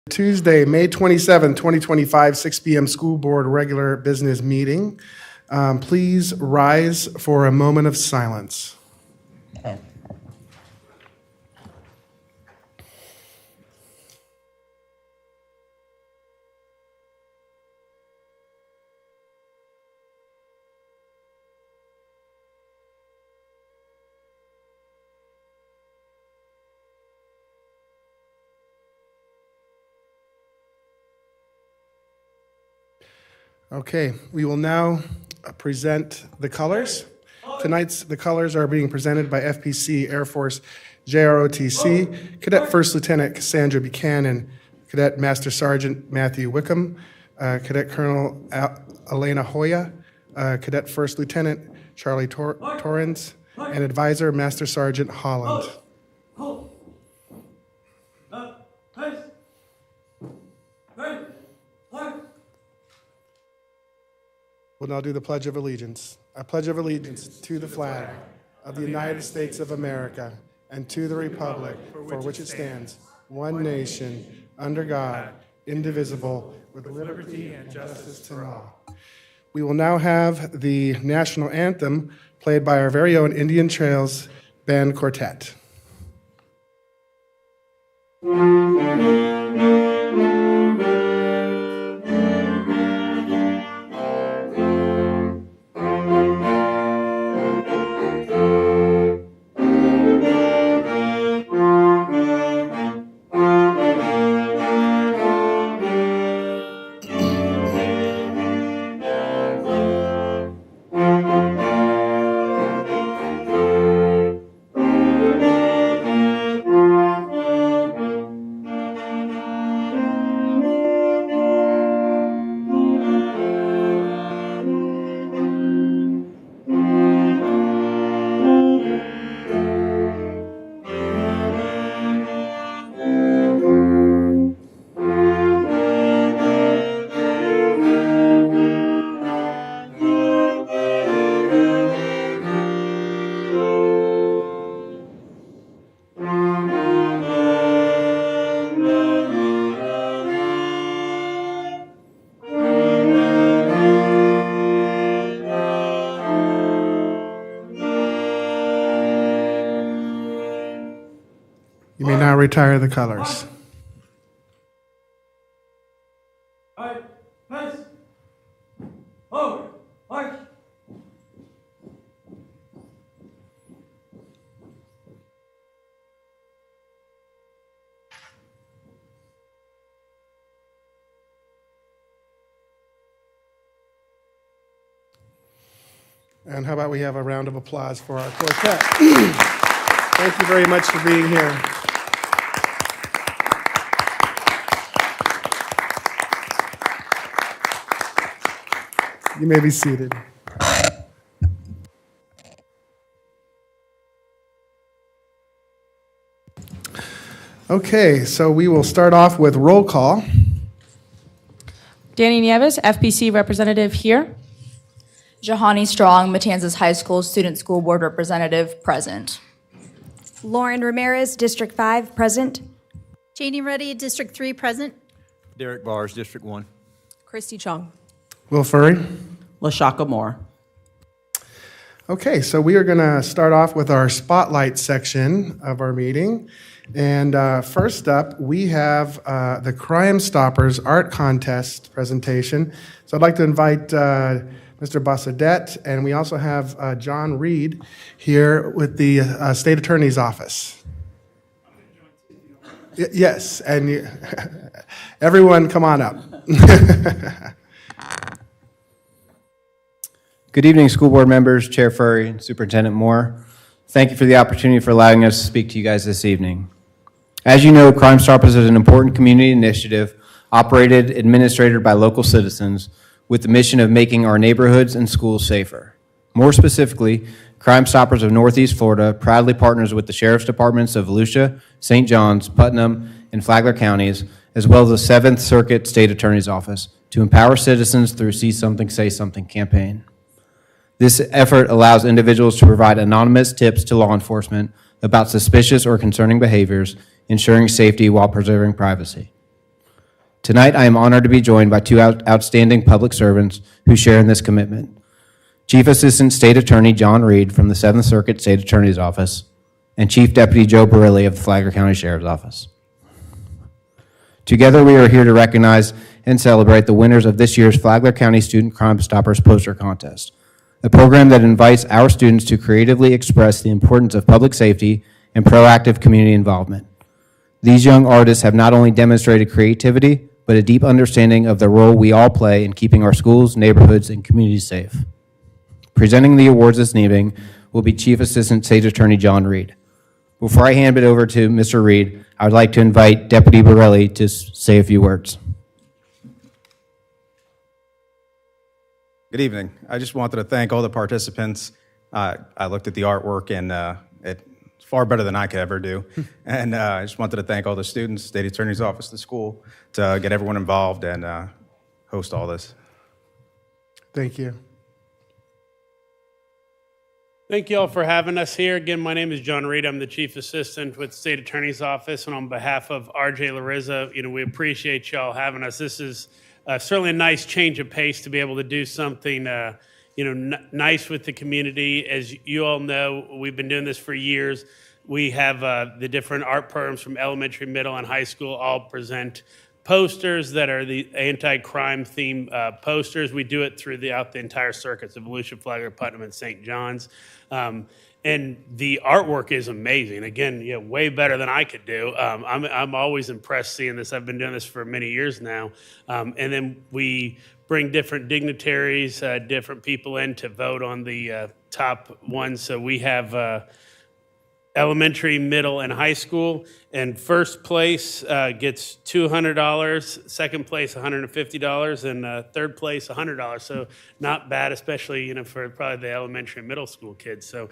Tuesday, May 27, 2025, 6 p.m. School Board regular business meeting. Please rise for a moment of silence. Okay, we will now present the colors. Tonight's the colors are being presented by FPC Air Force JROTC, Cadet First Lieutenant Cassandra Buchanan, Cadet Master Sergeant Matthew Wickham, Cadet Colonel Elena Hoya, Cadet First Lieutenant Charlie Torrens, and Advisor Master Sergeant Holland. We'll now do the Pledge of Allegiance. I pledge of allegiance to the flag of the United States of America and to the republic for which it stands, one nation, under God, indivisible, with liberty and justice to all. We will now have the national anthem played by our very own Indian Trails Band Quartet. You may now retire the colors. And how about we have a round of applause for our quartet? Thank you very much for being here. You may be seated. Okay, so we will start off with roll call. Danny Nieves, FPC representative here. Jahani Strong, Matanzas High School Student School Board Representative, present. Lauren Ramirez, District 5, present. Janie, Ruddy, District 3, present. Derek Bars, District 1. Christy Chong. Will Furry. LaShakia. Okay, so we are going to start off with our spotlight section of our meeting. And first up, we have the Crime Stoppers Art Contest presentation. So I'd like to invite Mr. Bassadet, and we also have John Reed here with the State Attorney's Office. Yes, and everyone come on up. Good evening, school board members, Chair Furry, and Superintendent Moore. Thank you for the opportunity for allowing us to speak to you guys this evening. As you know, Crime Stoppers is an important community initiative operated, administered by local citizens with the mission of making our neighborhoods and schools safer. More specifically, Crime Stoppers of Northeast Florida proudly partners with the Sheriff's Departments of Volusia, St. Johns, Putnam, and Flagler counties, as well as the 7th Circuit State Attorney's Office, to empower citizens through See Something, Say Something campaign. This effort allows individuals to provide anonymous tips to law enforcement about suspicious or concerning behaviors, ensuring safety while preserving privacy. Tonight, I am honored to be joined by two outstanding public servants who share in this commitment. Chief Assistant State Attorney John Reed from the 7th Circuit State Attorney's Office, and Chief Deputy Joe Barilli of the Flagler County Sheriff's Office. Together, we are here to recognize and celebrate the winners of this year's Flagler County Student Crime Stoppers Poster Contest, a program that invites our students to creatively express the importance of public safety and proactive community involvement. These young artists have not only demonstrated creativity, but a deep understanding of the role we all play in keeping our schools, neighborhoods, and communities safe. Presenting the awards this evening will be Chief Assistant State Attorney John Reed. Before I hand it over to Mr. Reed, I would like to invite Deputy Barilli to say a few words. Good evening. I just wanted to thank all the participants. I looked at the artwork and it's far better than I could ever do. And I just wanted to thank all the students, State Attorney's Office, the school, to get everyone involved and host all this. Thank you. Thank you all for having us here. Again, my name is John Reed. I'm the Chief Assistant with the State Attorney's Office, and on behalf of RJ Larrizza, we appreciate y'all having us. This is certainly a nice change of pace to be able to do something, nice with the community. As you all know, we've been doing this for years. We have the different art programs from elementary, middle, and high school all present posters that are the anti-crime theme posters. We do it throughout the entire circuits of Volusia, Flagler, Putnam, and St. John's. And the artwork is amazing. Again, way better than I could do. I'm always impressed seeing this. I've been doing this for many years now. And then we bring different dignitaries, different people in to vote on the top ones. So we have elementary, middle, and high school. And first place gets $200, second place $150, and third place $100. So not bad, especially for probably the elementary and middle school kids. So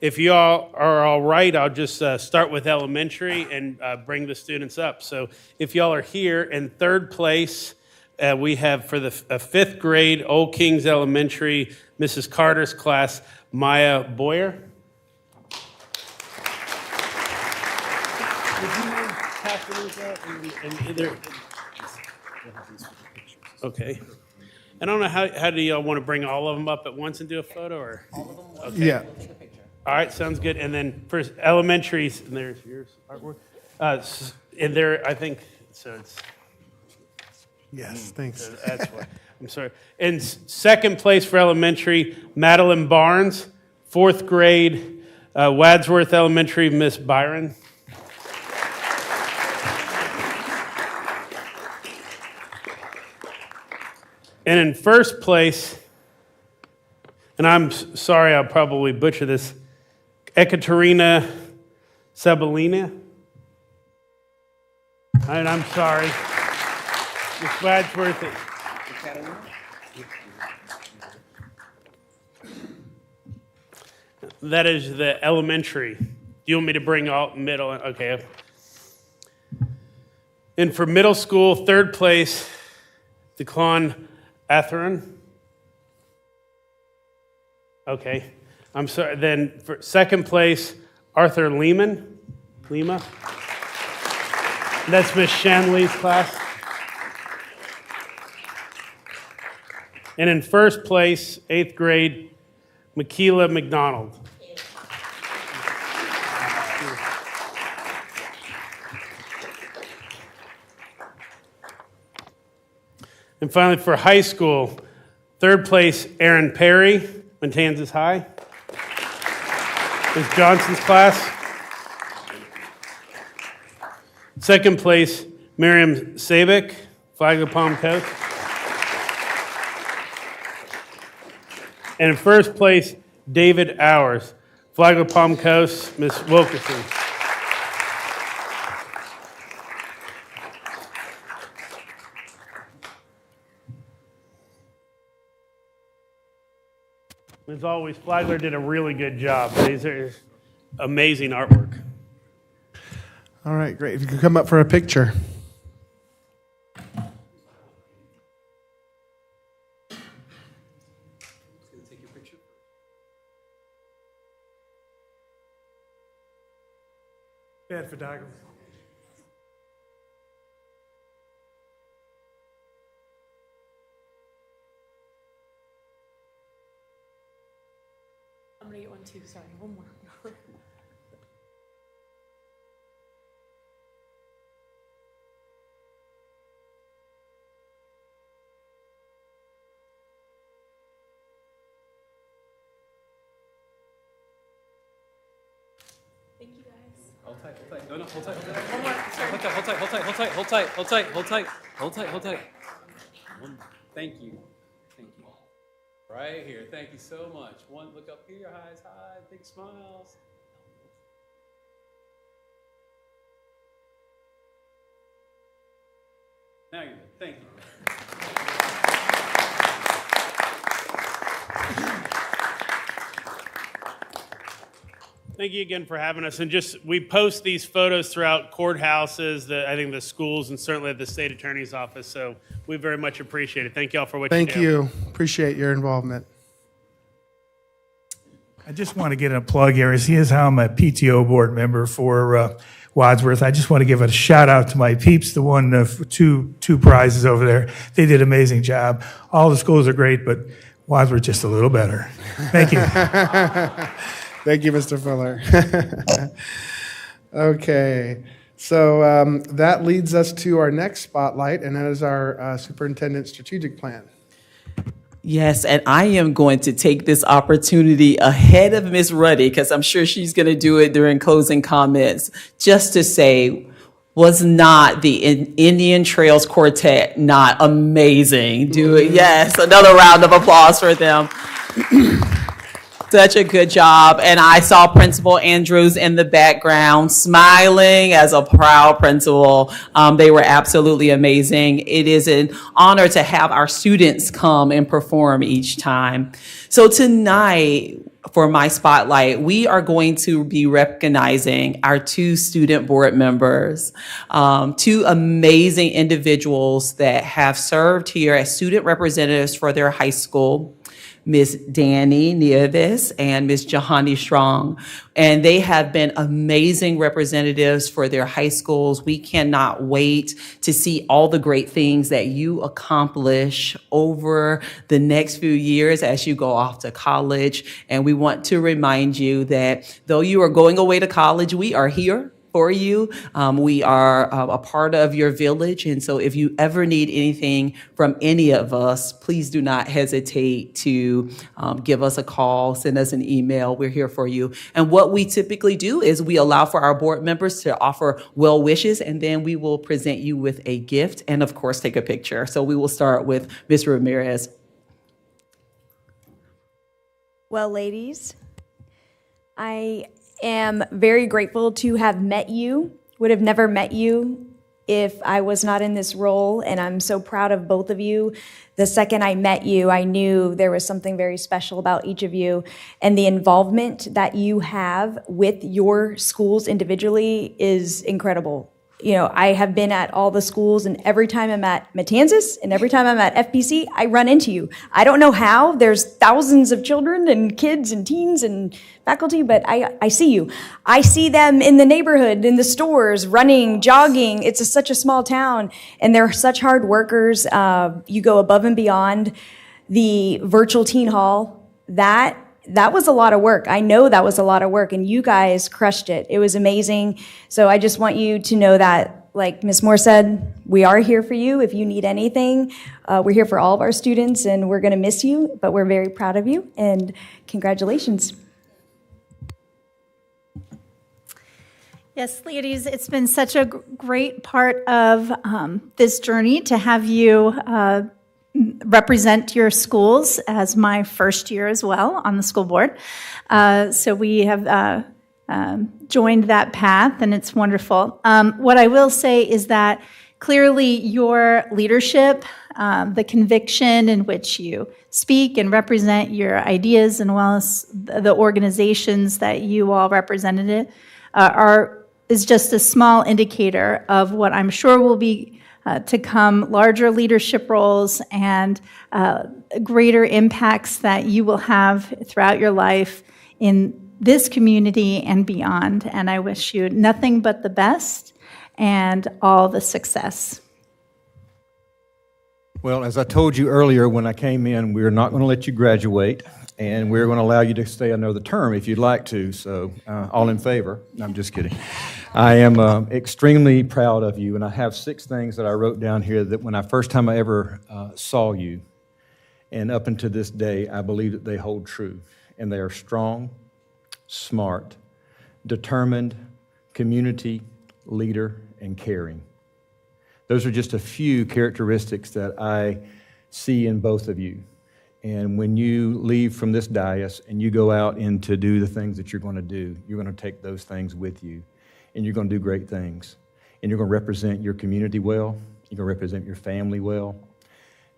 if you all are all right, I'll just start with elementary and bring the students up. So if y'all are here, in third place, we have for the fifth grade, Old Kings Elementary, Mrs. Carter's class, Maya Boyer. Okay. I don't know, how do y'all want to bring all of them up at once and do a photo, or? All of them? Okay. Yeah. All right, sounds good. And then for elementary, and there's yours artwork. And there, I think, so it's. Yes, thanks. So that's what, I'm sorry. In second place for elementary, Madeline Barnes. Fourth grade, Wadsworth Elementary, Miss Byron. And in first place, and I'm sorry, I'll probably butcher this, Ekaterina Sabelina. And I'm sorry. Miss Wadsworth. That is the elementary. Do you want me to bring all middle? Okay. And for middle school, third place, Declan Atheron. Okay. I'm sorry. Then for second place, Arthur Lima. That's Miss Shanley's class. And in first place, eighth grade, Michaela McDonald. And finally, for high school, third place, Aaron Perry, Matanzas High. Ms. Johnson's class. Second place, Miriam Sabick, Flagler Palm Coast. And in first place, David Hours, Flagler Palm Coast, Ms. Wilkerson. As always, Flagler did a really good job. These are amazing artwork. All right, great. If you could come up for a picture. Bad photography. two, sorry, one more. Thank you. Thank you. Right here. Thank you so much. One, look up here. Eyes high. Big smiles. Now you're good. Thank you. Thank you again for having us. And just, we post these photos throughout courthouses, I think the schools, and certainly the state attorney's office. So we very much appreciate it. Thank you all for what you do. Thank you. Appreciate your involvement. I just want to get a plug here. Here's how I'm a PTO board member for Wadsworth. I just want to give a shout out to my peeps, the one two prizes over there. They did an amazing job. All the schools are great, but Wadsworth just a little better. Thank you. Thank you, Mr. Fuller. Okay, so that leads us to our next spotlight, and that is our superintendent strategic plan. Yes, and I am going to take this opportunity ahead of Miss Ruddy, because I'm sure she's going to do it during closing comments, just to say, was not the Indian Trails Quartet not amazing? Yes, another round of applause for them. Such a good job. And I saw Principal Andrews in the background smiling as a proud principal. They were absolutely amazing. It is an honor to have our students come and perform each time. So tonight, for my spotlight, we are going to be recognizing our two student board members, two amazing individuals that have served here as student representatives for their high school. Miss Janie Nieves and Miss Janie Strong. And they have been amazing representatives for their high schools. We cannot wait to see all the great things that you accomplish over the next few years as you go off to college. And we want to remind you that though you are going away to college, we are here for you. We are a part of your village. And so if you ever need anything from any of us, please do not hesitate to give us a call, send us an email. We're here for you. And what we typically do is we allow for our board members to offer well wishes, and then we will present you with a gift and, of course, take a picture. So we will start with Ms. Ramirez. Well, ladies, I am very grateful to have met you. Would have never met you if I was not in this role, and I'm so proud of both of you. The second I met you, I knew there was something very special about each of you, and the involvement that you have with your schools individually is incredible. You know, I have been at all the schools, and every time I'm at Matanzas and every time I'm at FPC, I run into you. I don't know how. There's thousands of children and kids and teens and faculty, but I see you. I see them in the neighborhood, in the stores, running, jogging. It's such a small town, and they're such hard workers. You go above and beyond. The virtual teen hall, that was a lot of work. I know that was a lot of work, and you guys crushed it. It was amazing. So I just want you to know that, like Ms. Moore said, we are here for you if you need anything. We're here for all of our students, and we're going to miss you, but we're very proud of you, and congratulations. Yes, ladies, it's been such a great part of this journey to have you represent your schools as my first year as well on the school board. So we have joined that path, and it's wonderful. What I will say is that clearly your leadership, the conviction in which you speak and represent your ideas, and well as the organizations that you all represented is just a small indicator of what I'm sure will be to come, larger leadership roles and greater impacts that you will have throughout your life in this community and beyond. And I wish you nothing but the best and all the success. Well, as I told you earlier when I came in, we're not going to let you graduate. And we're going to allow you to stay another term if you'd like to. So, all in favor? No, I'm just kidding. I am extremely proud of you, and I have 6 things that I wrote down here that when I first time I ever saw you, and up until this day, I believe that they hold true. And they are strong, smart, determined, community, leader, and caring. Those are just a few characteristics that I see in both of you. And when you leave from this dais and you go out and to do the things that you're going to do, you're going to take those things with you, and you're going to do great things. And you're going to represent your community well. You're going to represent your family well.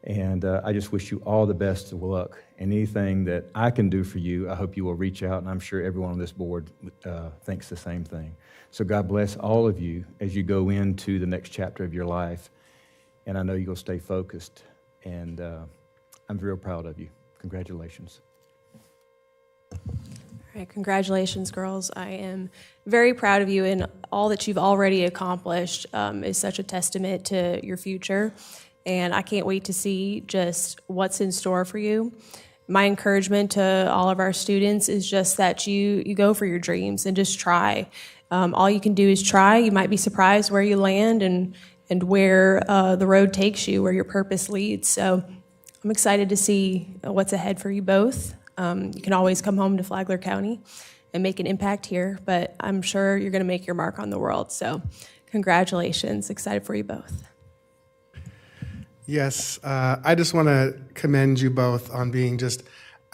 And I just wish you all the best of luck. And anything that I can do for you, I hope you will reach out, and I'm sure everyone on this board thinks the same thing. So God bless all of you as you go into the next chapter of your life. And I know you'll stay focused, and I'm real proud of you. Congratulations. All right, congratulations, girls. I am very proud of you, and all that you've already accomplished is such a testament to your future. And I can't wait to see just what's in store for you. My encouragement to all of our students is just that you go for your dreams and just try. All you can do is try. You might be surprised where you land and where the road takes you, where your purpose leads. So I'm excited to see what's ahead for you both. You can always come home to Flagler County and make an impact here, but I'm sure you're going to make your mark on the world. So congratulations. Excited for you both. Yes, I just want to commend you both on being just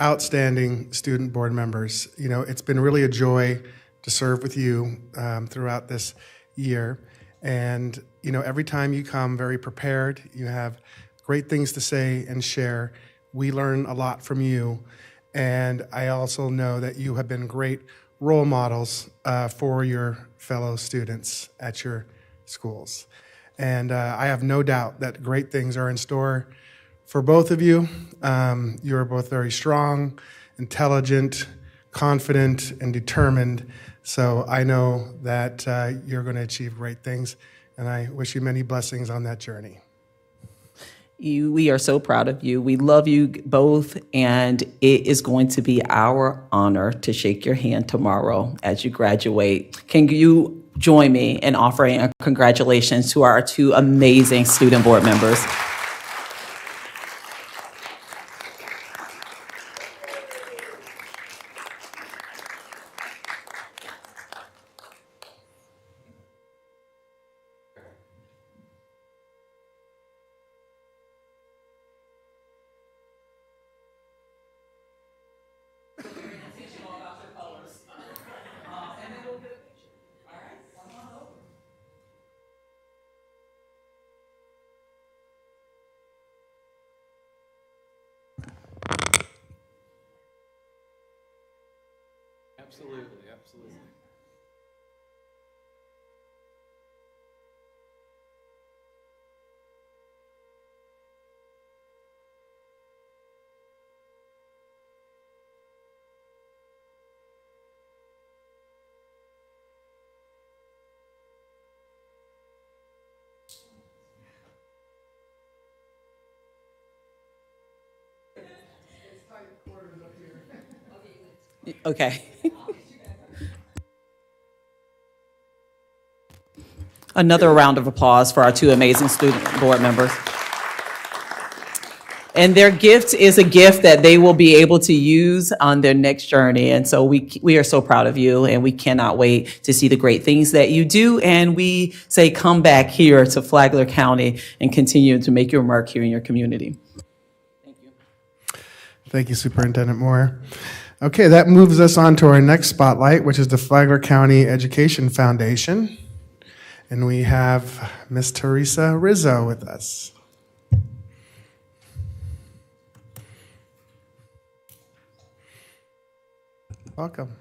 outstanding student board members. You know, it's been really a joy to serve with you throughout this year. And, you know, every time you come very prepared, you have great things to say and share. We learn a lot from you. And I also know that you have been great role models for your fellow students at your schools. And I have no doubt that great things are in store for both of you. You are both very strong, intelligent, confident, and determined. So I know that you're going to achieve great things, and I wish you many blessings on that journey. We are so proud of you. We love you both, and it is going to be our honor to shake your hand tomorrow as you graduate. Can you join me in offering a congratulations to our 2 amazing student board members? Absolutely, absolutely. Okay. Another round of applause for our 2 amazing student board members. And their gift is a gift that they will be able to use on their next journey. And so we are so proud of you, and we cannot wait to see the great things that you do. And we say, come back here to Flagler County and continue to make your mark here in your community. Thank you. Thank you, Superintendent Moore. Okay, that moves us on to our next spotlight, which is the Flagler County Education Foundation. And we have Miss Teresa Rizzo with us. Welcome.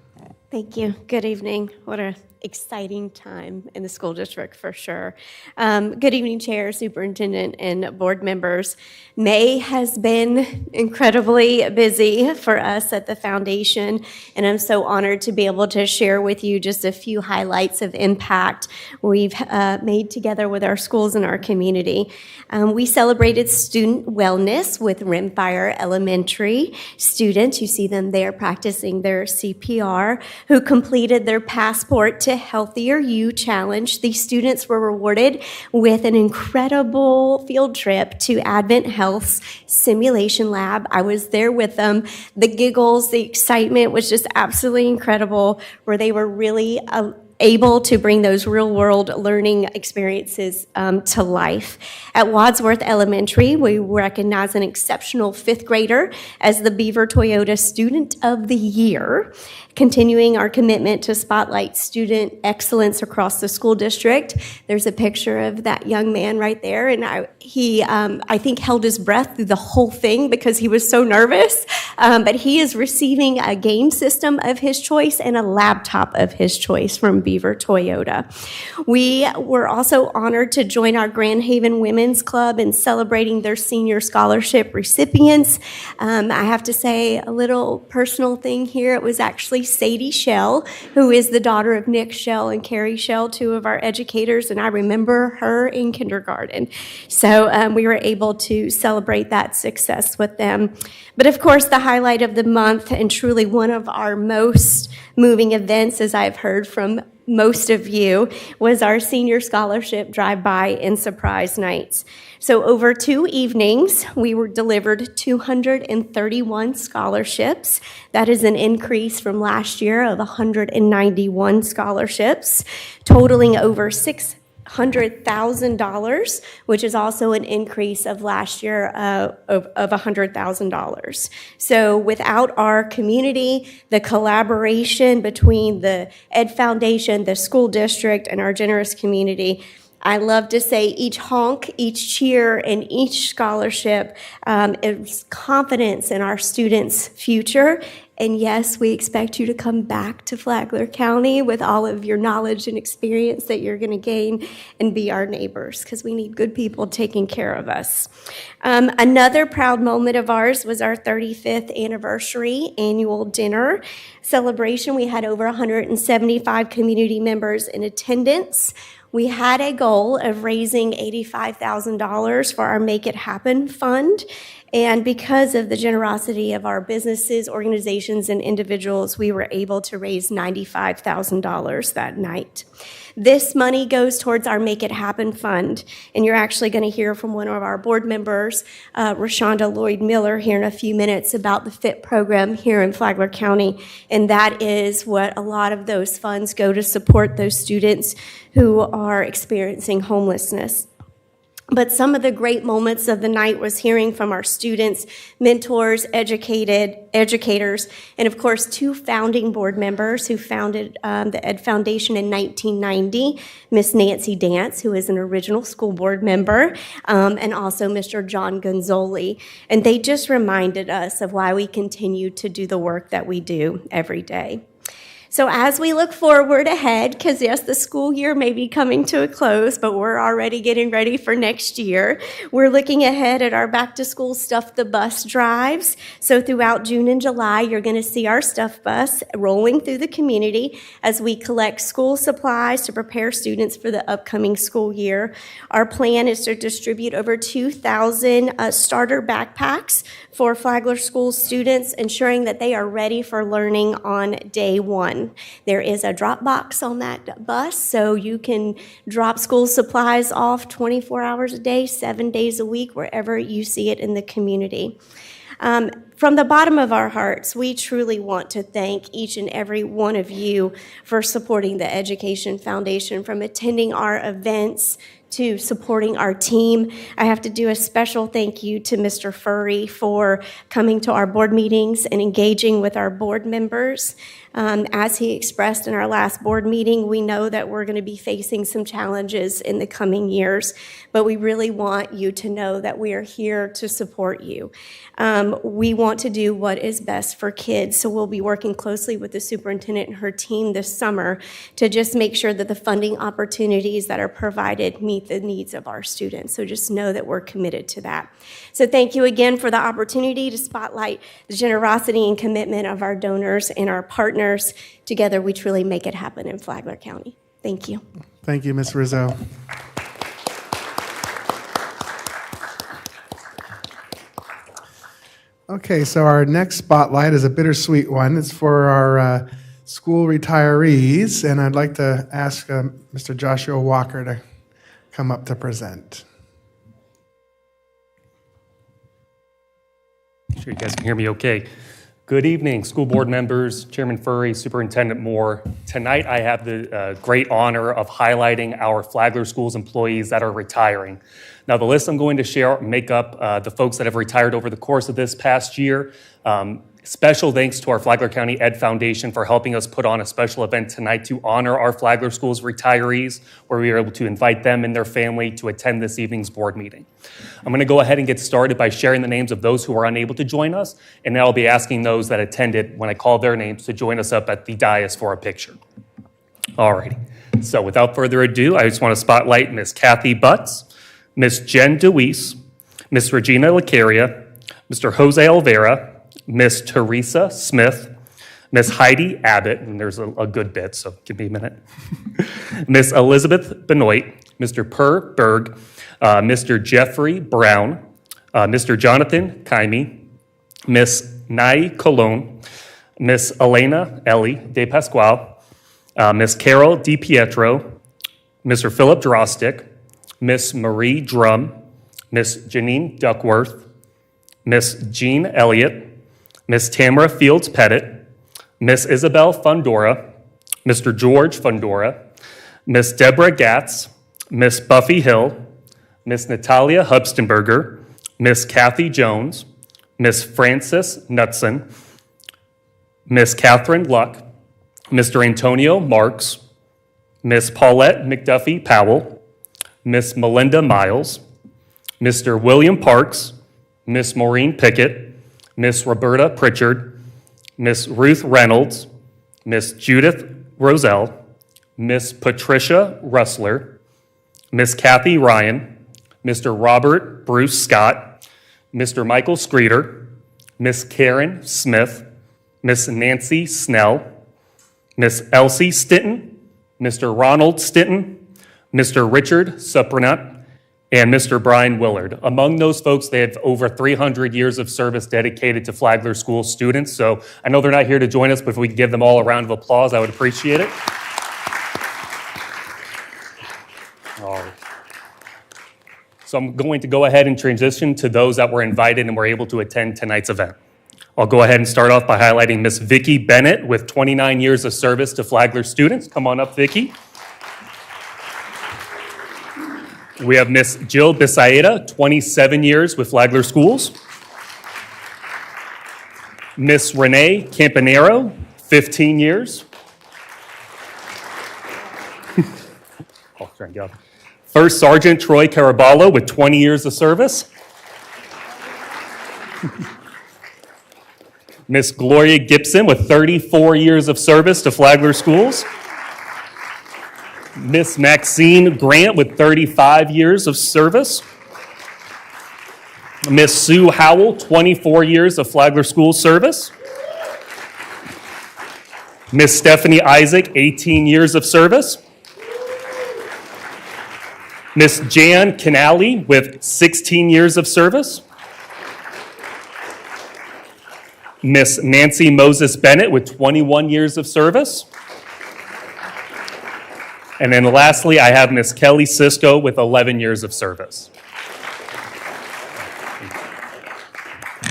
Thank you. Good evening. What a exciting time in the school district for sure. Good evening, Chair, Superintendent, and board members. May has been incredibly busy for us at the foundation, and I'm so honored to be able to share with you just a few highlights of impact we've made together with our schools and our community. We celebrated student wellness with Rimfire Elementary students. You see them there practicing their CPR, who completed their Passport to Healthier You challenge. These students were rewarded with an incredible field trip to Advent Health's simulation lab. I was there with them. The giggles, the excitement was just absolutely incredible, where they were really able to bring those real-world learning experiences to life. At Wadsworth Elementary, we recognize an exceptional fifth grader as the Beaver Toyota Student of the Year, continuing our commitment to spotlight student excellence across the school district. There's a picture of that young man right there, and he, I think, held his breath through the whole thing because he was so nervous, but he is receiving a game system of his choice and a laptop of his choice from Beaver Toyota. We were also honored to join our Grand Haven Women's Club in celebrating their senior scholarship recipients. I have to say a little personal thing here. It was actually Sadie Shell, who is the daughter of Nick Shell and Carrie Shell, two of our educators, and I remember her in kindergarten. So we were able to celebrate that success with them. But of course, the highlight of the month, and truly one of our most moving events, as I've heard from most of you, was our senior scholarship drive-by and surprise nights. So over 2 evenings, we were delivered 231 scholarships. That is an increase from last year of 191 scholarships, totaling over $600,000, which is also an increase of last year of $100,000. So without our community, the collaboration between the Ed Foundation, the school district, and our generous community, I love to say each honk, each cheer, and each scholarship is confidence in our students' future. And yes, we expect you to come back to Flagler County with all of your knowledge and experience that you're going to gain and be our neighbors, because we need good people taking care of us. Another proud moment of ours was our 35th anniversary annual dinner celebration. We had over 175 community members in attendance. We had a goal of raising $85,000 for our Make It Happen fund. And because of the generosity of our businesses, organizations, and individuals, we were able to raise $95,000 that night. This money goes towards our Make It Happen fund, and you're actually going to hear from one of our board members, Rashonda Lloyd-Miller, here in a few minutes about the FIT program here in Flagler County, and that is what a lot of those funds go to support those students who are experiencing homelessness. But some of the great moments of the night was hearing from our students, mentors, educators, and of course, 2 founding board members who founded the Ed Foundation in 1990, Miss Nancy Dance, who is an original school board member, and also Mr. John Gonzoli. And they just reminded us of why we continue to do the work that we do every day. So as we look forward ahead, because yes, the school year may be coming to a close, but we're already getting ready for next year. We're looking ahead at our back to school Stuff the Bus drives. So throughout June and July, you're going to see our Stuff Bus rolling through the community as we collect school supplies to prepare students for the upcoming school year. Our plan is to distribute over 2,000 starter backpacks for Flagler School students, ensuring that they are ready for learning on day one. There is a drop box on that bus, so you can drop school supplies off 24 hours a day, 7 days a week, wherever you see it in the community. From the bottom of our hearts, we truly want to thank each and every one of you for supporting the Education Foundation, from attending our events to supporting our team. I have to do a special thank you to Mr. Furry for coming to our board meetings and engaging with our board members. As he expressed in our last board meeting, we know that we're going to be facing some challenges in the coming years, but we really want you to know that we are here to support you. We want want to do what is best for kids. So we'll be working closely with the superintendent and her team this summer to just make sure that the funding opportunities that are provided meet the needs of our students. So just know that we're committed to that. So thank you again for the opportunity to spotlight the generosity and commitment of our donors and our partners. Together, we truly make it happen in Flagler County. Thank you. Thank you, Ms. Rizzo. Okay, so our next spotlight is a bittersweet one. It's for our school retirees, and I'd like to ask Mr. Joshua Walker to come up to present. Sure you guys can hear me okay. Good evening, school board members, Chairman Furry, Superintendent Moore. Tonight I have the great honor of highlighting our Flagler Schools employees that are retiring. Now the list I'm going to share make up the folks that have retired over the course of this past year. Special thanks to our Flagler County Ed Foundation for helping us put on a special event tonight to honor our Flagler Schools retirees, where we were able to invite them and their family to attend this evening's board meeting. I'm going to go ahead and get started by sharing the names of those who are unable to join us, and then I'll be asking those that attended when I call their names to join us up at the dais for a picture. Alrighty, so without further ado, I just want to spotlight Miss Kathy Butts, Miss Jen DeWeese, Miss Regina Lacaria, Mr. Jose Olvera, Miss Teresa Smith, Miss Heidi Abbott, and there's a good bit, so give me a minute. Miss Elizabeth Benoit, Mr. Per Berg, Mr. Jeffrey Brown, Mr. Jonathan Kaimi, Miss Nai Colon, Miss Elena Ellie De Pasquale, Miss Carol DiPietro, Mr. Philip Drostick, Miss Marie Drum, Miss Janine Duckworth, Miss Jean Elliott, Miss Tamara Fields Pettit, Miss Isabel Fundora, Mr. George Fundora, Miss Deborah Gatz, Miss Buffy Hill, Miss Natalia Hubstenberger, Miss Kathy Jones, Miss Frances Knutson, Miss Catherine Luck, Mr. Antonio Marks, Miss Paulette McDuffie Powell, Miss Melinda Miles, Mr. William Parks, Miss Maureen Pickett, Miss Roberta Pritchard, Miss Ruth Reynolds, Miss Judith Roselle, Miss Patricia Russler, Miss Kathy Ryan, Mr. Robert Bruce Scott, Mr. Michael Screeder, Miss Karen Smith, Miss Nancy Snell, Miss Elsie Stinton, Mr. Ronald Stinton, Mr. Richard Supranut, and Mr. Brian Willard. Among those folks, they have over 300 years of service dedicated to Flagler School students. So I know they're not here to join us, but if we could give them all a round of applause, I would appreciate it. All right. So I'm going to go ahead and transition to those that were invited and were able to attend tonight's event. I'll go ahead and start off by highlighting Miss Vicki Bennett with 29 years of service to Flagler students. Come on up, Vicki. We have Miss Jill Bisaeda, 27 years with Flagler Schools. Miss Renee Campanero, 15 years. Oh, trying to get up. First Sergeant Troy Caraballo with 20 years of service. Miss Gloria Gibson with 34 years of service to Flagler Schools. Miss Maxine Grant with 35 years of service. Miss Sue Howell, 24 years of Flagler School service. Miss Stephanie Isaac, 18 years of service. Miss Jan Canali with 16 years of service. Miss Nancy Moses Bennett with 21 years of service. And then lastly, I have Miss Kelly Cisco with 11 years of service.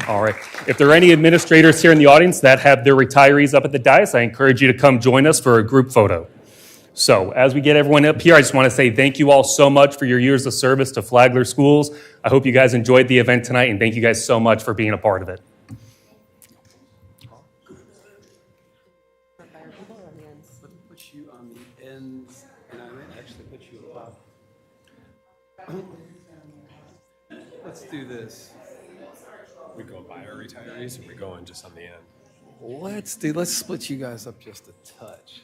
All right. If there are any administrators here in the audience that have their retirees up at the dais, I encourage you to come join us for a group photo. So as we get everyone up here, I just want to say thank you all so much for your years of service to Flagler Schools. I hope you guys enjoyed the event tonight, and thank you guys so much for being a part of it. Put you on the ends, and I might actually put you above. Let's do this. We going by our retirees, or we going just on the end? Let's split you guys up just a touch.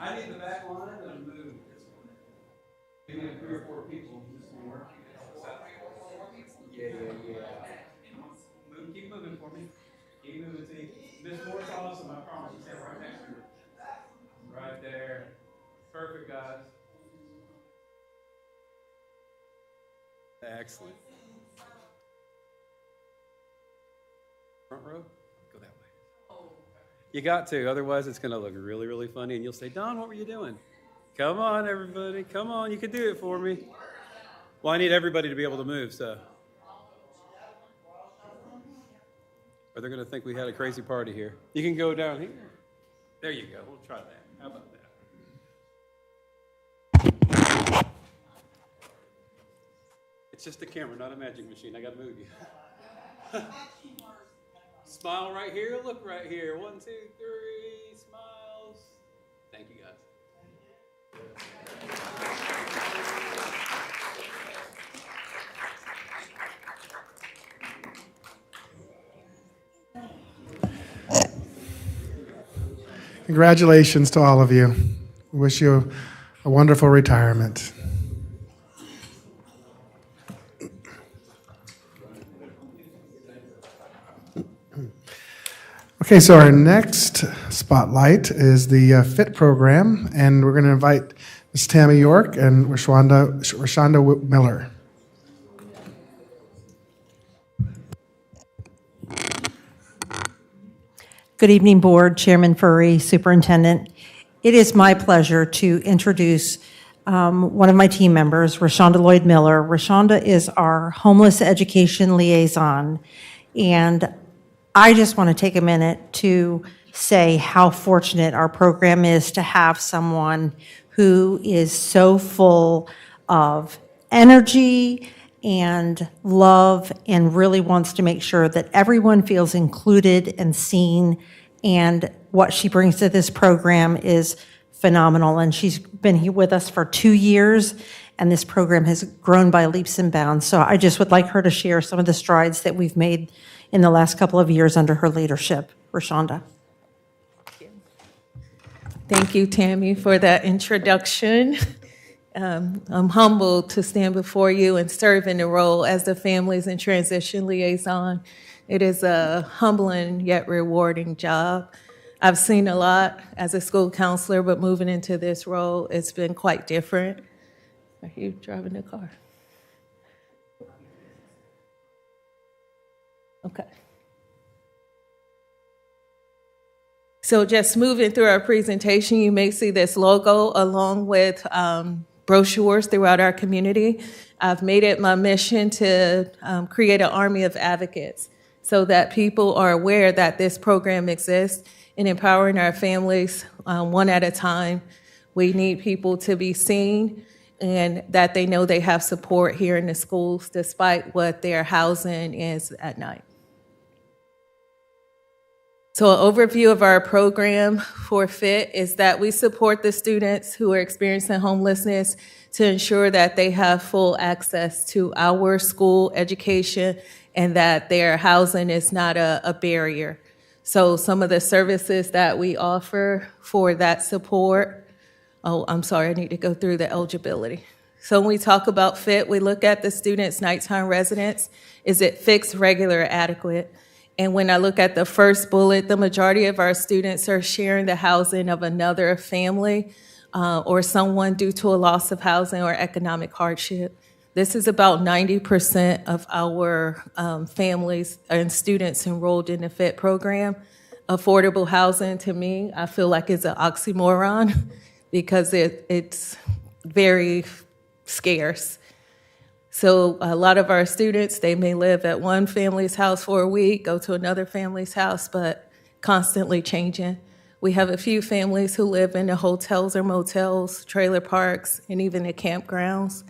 I need the back line and move. Give me 3 or 4 people. Yeah. Keep moving for me. Keep moving. See, Miss Moore's awesome. I promise. Stand right next to her. Right there. Perfect, guys. Excellent. Front row? Go that way. You got to, otherwise it's going to look really, really funny, and you'll say, Don, what were you doing? Come on, everybody. Come on, you can do it for me. Well, I need everybody to be able to move, so. Or they're going to think we had a crazy party here. You can go down here. There you go. We'll try that. How about that? It's just a camera, not a magic machine. I got to move you. Smile right here. Look right here. 1, 2, 3. Smiles. Thank you, guys. Congratulations to all of you. We wish you a wonderful retirement. Okay, so our next spotlight is the FIT program, and we're going to invite Ms. Tammy York and Rashonda Miller. Good evening, Board, Chairman Furry, Superintendent. It is my pleasure to introduce one of my team members, Rashonda Lloyd Miller. Rashonda is our homeless education liaison, and I just want to take a minute to say how fortunate our program is to have someone who is so full of energy and love and really wants to make sure that everyone feels included and seen. And what she brings to this program is phenomenal. And she's been here with us for 2 years, and this program has grown by leaps and bounds. So I just would like her to share some of the strides that we've made in the last couple of years under her leadership. Rashonda. Thank you, Tammy, for that introduction. I'm humbled to stand before you and serve in the role as the Families in Transition Liaison. It is a humbling yet rewarding job. I've seen a lot as a school counselor, but moving into this role, it's been quite different. Are you driving the car? Okay. So just moving through our presentation, you may see this logo along with brochures throughout our community. I've made it my mission to create an army of advocates so that people are aware that this program exists in empowering our families one at a time. We need people to be seen and that they know they have support here in the schools despite what their housing is at night. So an overview of our program for FIT is that we support the students who are experiencing homelessness to ensure that they have full access to our school education and that their housing is not a barrier. So some of the services that we offer for that support, I need to go through the eligibility. So when we talk about FIT, we look at the student's nighttime residence. Is it fixed, regular, adequate? And when I look at the first bullet, the majority of our students are sharing the housing of another family or someone due to a loss of housing or economic hardship. This is about 90% of our families and students enrolled in the FIT program. Affordable housing, to me, I feel like is an oxymoron because it's very scarce. So a lot of our students, they may live at one family's house for a week, go to another family's house, but constantly changing. We have a few families who live in the hotels or motels, trailer parks, and even the campgrounds.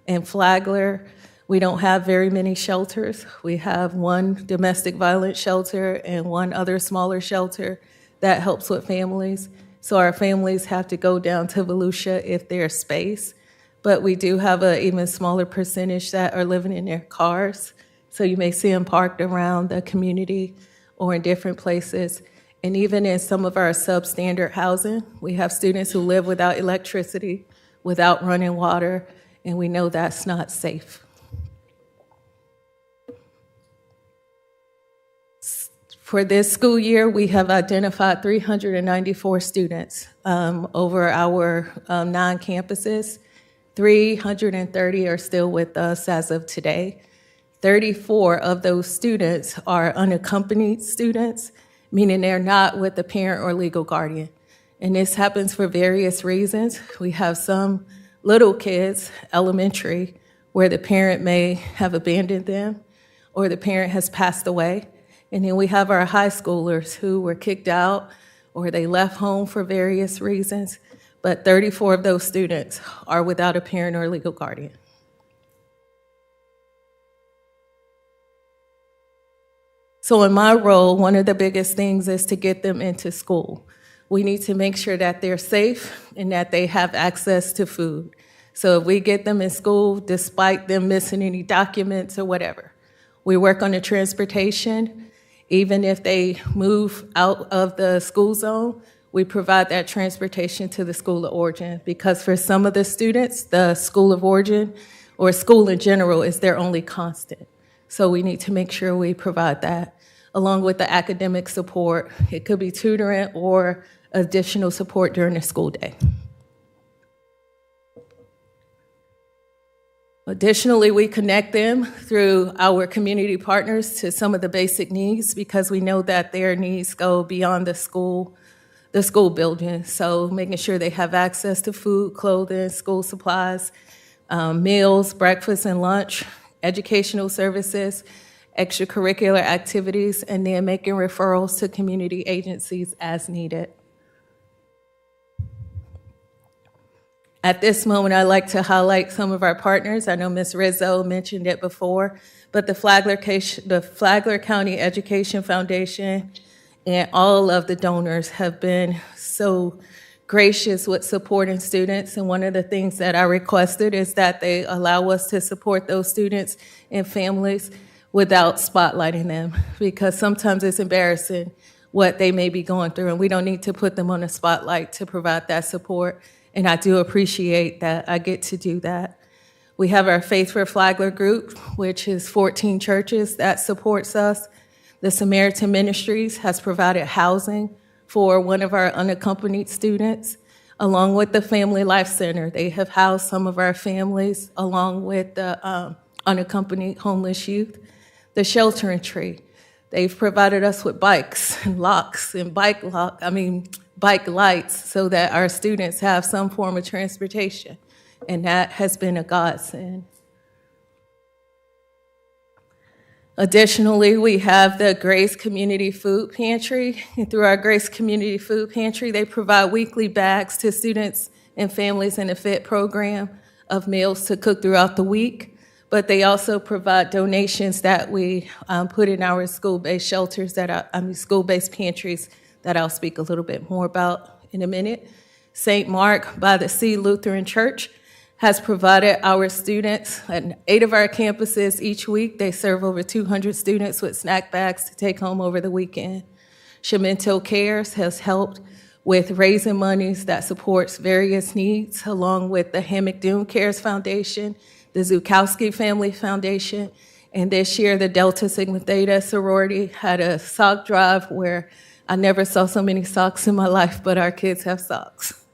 In Flagler, we don't have very many shelters. We have one domestic violence shelter and one other smaller shelter that helps with families. So our families have to go down to Volusia if there's space. But we do have an even smaller percentage that are living in their cars. So you may see them parked around the community or in different places. And even in some of our substandard housing, we have students who live without electricity, without running water, and we know that's not safe. For this school year, we have identified 394 students over our 9 campuses. 330 are still with us as of today. 34 of those students are unaccompanied students, meaning they're not with a parent or legal guardian. And this happens for various reasons. We have some little kids, elementary, where the parent may have abandoned them or the parent has passed away. And then we have our high schoolers who were kicked out or they left home for various reasons. But 34 of those students are without a parent or legal guardian. So in my role, one of the biggest things is to get them into school. We need to make sure that they're safe and that they have access to food. So if we get them in school, despite them missing any documents or whatever, we work on the transportation. Even if they move out of the school zone, we provide that transportation to the school of origin, because for some of the students, the school of origin or school in general is their only constant. So we need to make sure we provide that, along with the academic support. It could be tutoring or additional support during the school day. Additionally, we connect them through our community partners to some of the basic needs, because we know that their needs go beyond the school building. So making sure they have access to food, clothing, school supplies, meals, breakfast and lunch, educational services, extracurricular activities, and then making referrals to community agencies as needed. At this moment, I'd like to highlight some of our partners. I know Ms. Rizzo mentioned it before, but the Flagler County Education Foundation and all of the donors have been so gracious with supporting students. And one of the things that I requested is that they allow us to support those students and families without spotlighting them, because sometimes it's embarrassing what they may be going through, and we don't need to put them on the spotlight to provide that support. And I do appreciate that I get to do that. We have our Faith for Flagler group, which is 14 churches that supports us. The Samaritan Ministries has provided housing for one of our unaccompanied students, along with the Family Life Center. They have housed some of our families, along with the unaccompanied homeless youth. The Sheltering Tree, they've provided us with bikes and locks and bike lights so that our students have some form of transportation, and that has been a godsend. Additionally, we have the Grace Community Food Pantry, and through our Grace Community Food Pantry, they provide weekly bags to students and families in the FIT program of meals to cook throughout the week, but they also provide donations that we put in our school-based shelters, school-based pantries, that I'll speak a little bit more about in a minute. St. Mark by the Sea Lutheran Church has provided our students at 8 of our campuses each week. They serve over 200 students with snack bags to take home over the weekend. Shemento Cares has helped with raising monies that supports various needs, along with the Hammock Doom Cares Foundation, the Zukowski Family Foundation, and this year the Delta Sigma Theta sorority had a sock drive where I never saw so many socks in my life, but our kids have socks.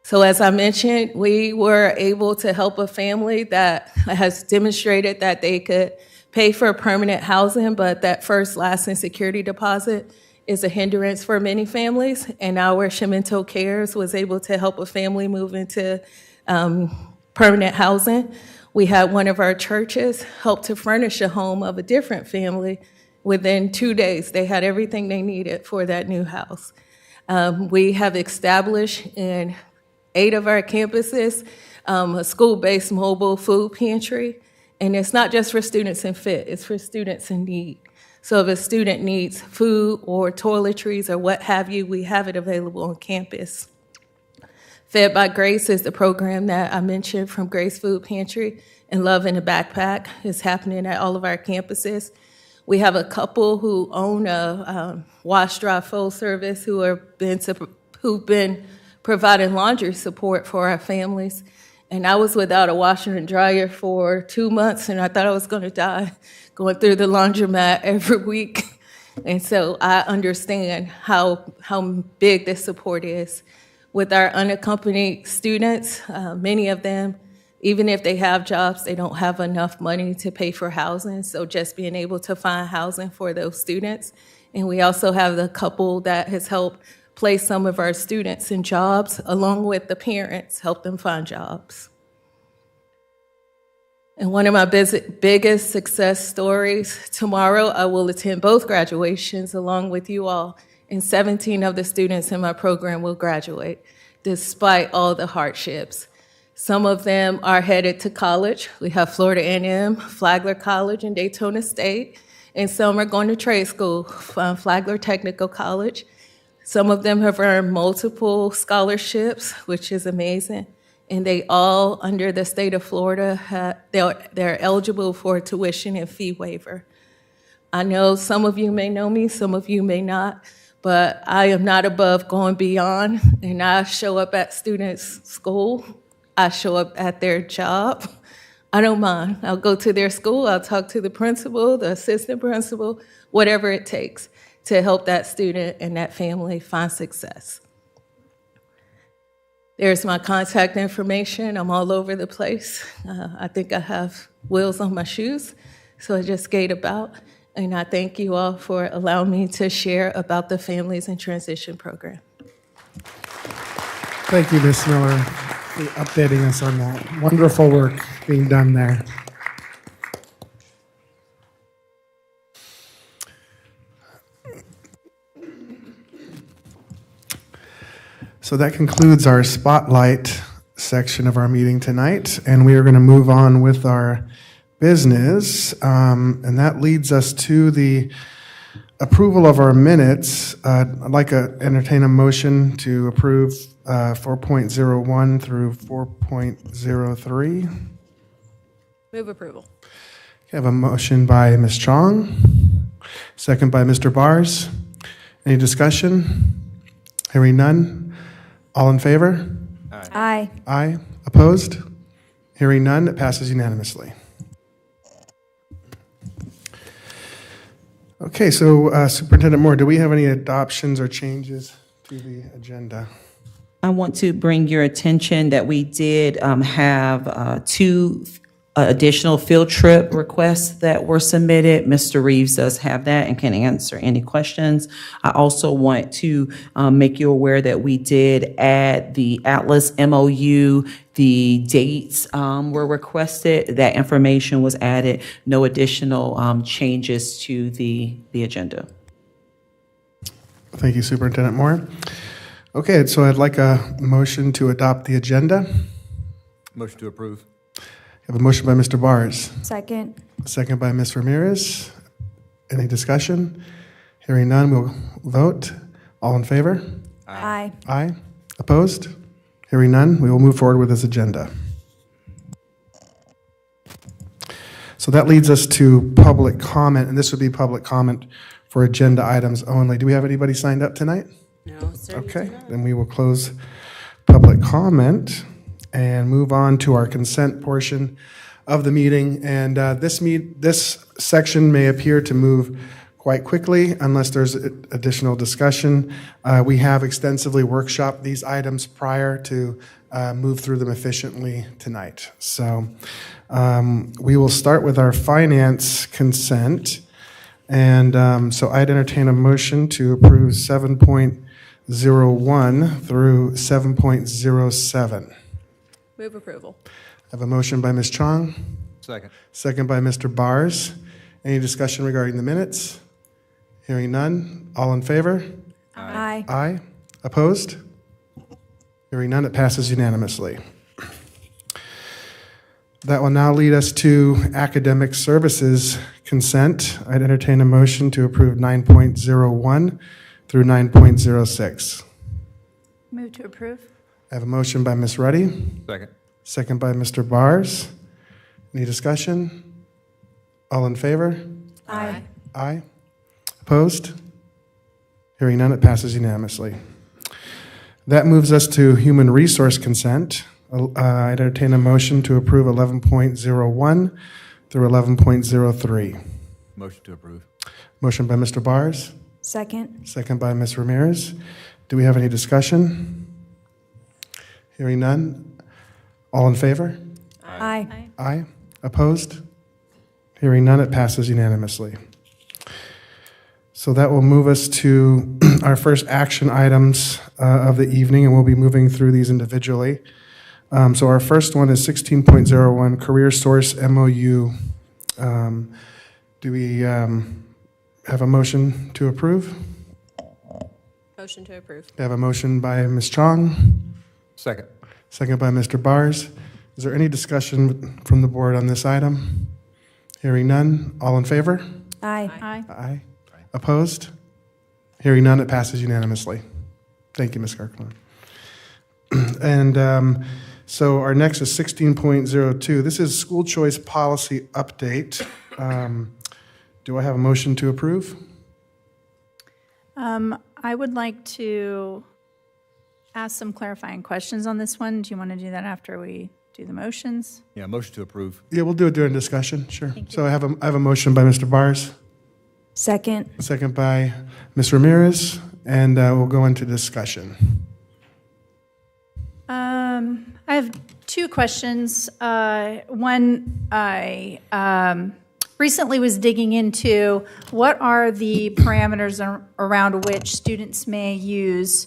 So as I mentioned, we were able to help a family that has demonstrated that they could pay for permanent housing, but that first, last, and security deposit is a hindrance for many families. And our Shemento Cares was able to help a family move into permanent housing. We had one of our churches help to furnish a home of a different family. Within 2 days, they had everything they needed for that new house. We have established in 8 of our campuses a school-based mobile food pantry. And it's not just for students in fit, it's for students in need. So if a student needs food or toiletries or what have you, we have it available on campus. Fed by Grace is the program that I mentioned from Grace Food Pantry, and Love in a Backpack is happening at all of our campuses. We have a couple who own a wash, dry, fold service who've been providing laundry support for our families. And I was without a washer and dryer for 2 months, and I thought I was going to die going through the laundromat every week. And so I understand how big this support is. With our unaccompanied students, many of them, even if they have jobs, they don't have enough money to pay for housing. So just being able to find housing for those students. And we also have the couple that has helped place some of our students in jobs, along with the parents, help them find jobs. And one of my biggest success stories, tomorrow I will attend both graduations along with you all, and 17 of the students in my program will graduate, despite all the hardships. Some of them are headed to college. We have Florida A&M, Flagler College, and Daytona State, and some are going to trade school, Flagler Technical College. Some of them have earned multiple scholarships, which is amazing. And they all, under the state of Florida, they're eligible for a tuition and fee waiver. I know some of you may know me, some of you may not, but I am not above going beyond. And I show up at students' school. I show up at their job. I don't mind. I'll go to their school. I'll talk to the principal, the assistant principal, whatever it takes to help that student and that family find success. There's my contact information. I'm all over the place. I think I have wheels on my shoes, so I just skate about. And I thank you all for allowing me to share about the Families in Transition program. Thank you, Ms. Miller, for updating us on that. Wonderful work being done there. So that concludes our spotlight section of our meeting tonight, and we are going to move on with our business, and that leads us to the approval of our minutes. I'd like to entertain a motion to approve 4.01 through 4.03. Move approval. I have a motion by Ms. Chong, second by Mr. Bars. Any discussion? Hearing none. All in favor? Aye. Aye. Opposed? Hearing none, it passes unanimously. Okay, so Superintendent Moore, do we have any adoptions or changes to the agenda? I want to bring your attention that we did have 2 additional field trip requests that were submitted. Mr. Reeves does have that and can answer any questions. I also want to make you aware that we did add the Atlas MOU. The dates were requested. That information was added. No additional changes to the agenda. Thank you, Superintendent Moore. Okay, so I'd like a motion to adopt the agenda. Motion to approve. I have a motion by Mr. Bars, Second. second by Ms. Ramirez. Any discussion? Hearing none, we'll vote. All in favor? Aye. Aye. Opposed? Hearing none, we will move forward with this agenda. So that leads us to public comment, and this would be public comment for agenda items only. Do we have anybody signed up tonight? No, sir. Okay, then we will close public comment and move on to our consent portion of the meeting. And this section may appear to move quite quickly unless there's additional discussion. We have extensively workshopped these items prior to move through them efficiently tonight. So we will start with our finance consent. And so I'd entertain a motion to approve 7.01 through 7.07. Move approval. I have a motion by Ms. Chong, Second. second by Mr. Bars. Any discussion regarding the minutes? Hearing none. All in favor? Aye. Aye. Opposed? Hearing none, it passes unanimously. That will now lead us to academic services consent. I'd entertain a motion to approve 9.01 through 9.06. Move to approve. I have a motion by Ms. Ruddy, Second. second by Mr. Bars. Any discussion? All in favor? Aye. Aye. Opposed? Hearing none, it passes unanimously. That moves us to human resource consent. I'd entertain a motion to approve 11.01 through 11.03. Motion to approve. Motion by Mr. Bars, Second. second by Ms. Ramirez. Do we have any discussion? Hearing none. All in favor? Aye. Aye. Opposed? Hearing none, it passes unanimously. So that will move us to our first action items of the evening, and we'll be moving through these individually. So our first one is 16.01, Career Source MOU. Do we have a motion to approve? Motion to approve. We have a motion by Ms. Chong, Second. second by Mr. Bars. Is there any discussion from the board on this item? Hearing none. All in favor? Aye. Aye. Aye. Opposed? Hearing none, it passes unanimously. Thank you, Ms. Kirkland. And so our next is 16.02. This is school choice policy update. Do I have a motion to approve? I would like to ask some clarifying questions on this one. Do you want to do that after we do the motions? Yeah, motion to approve. Yeah, we'll do it during discussion, sure. So I have a motion by Mr. Bars, Second. second by Ms. Ramirez, and we'll go into discussion. I have two questions. One, I recently was digging into what are the parameters around which students may use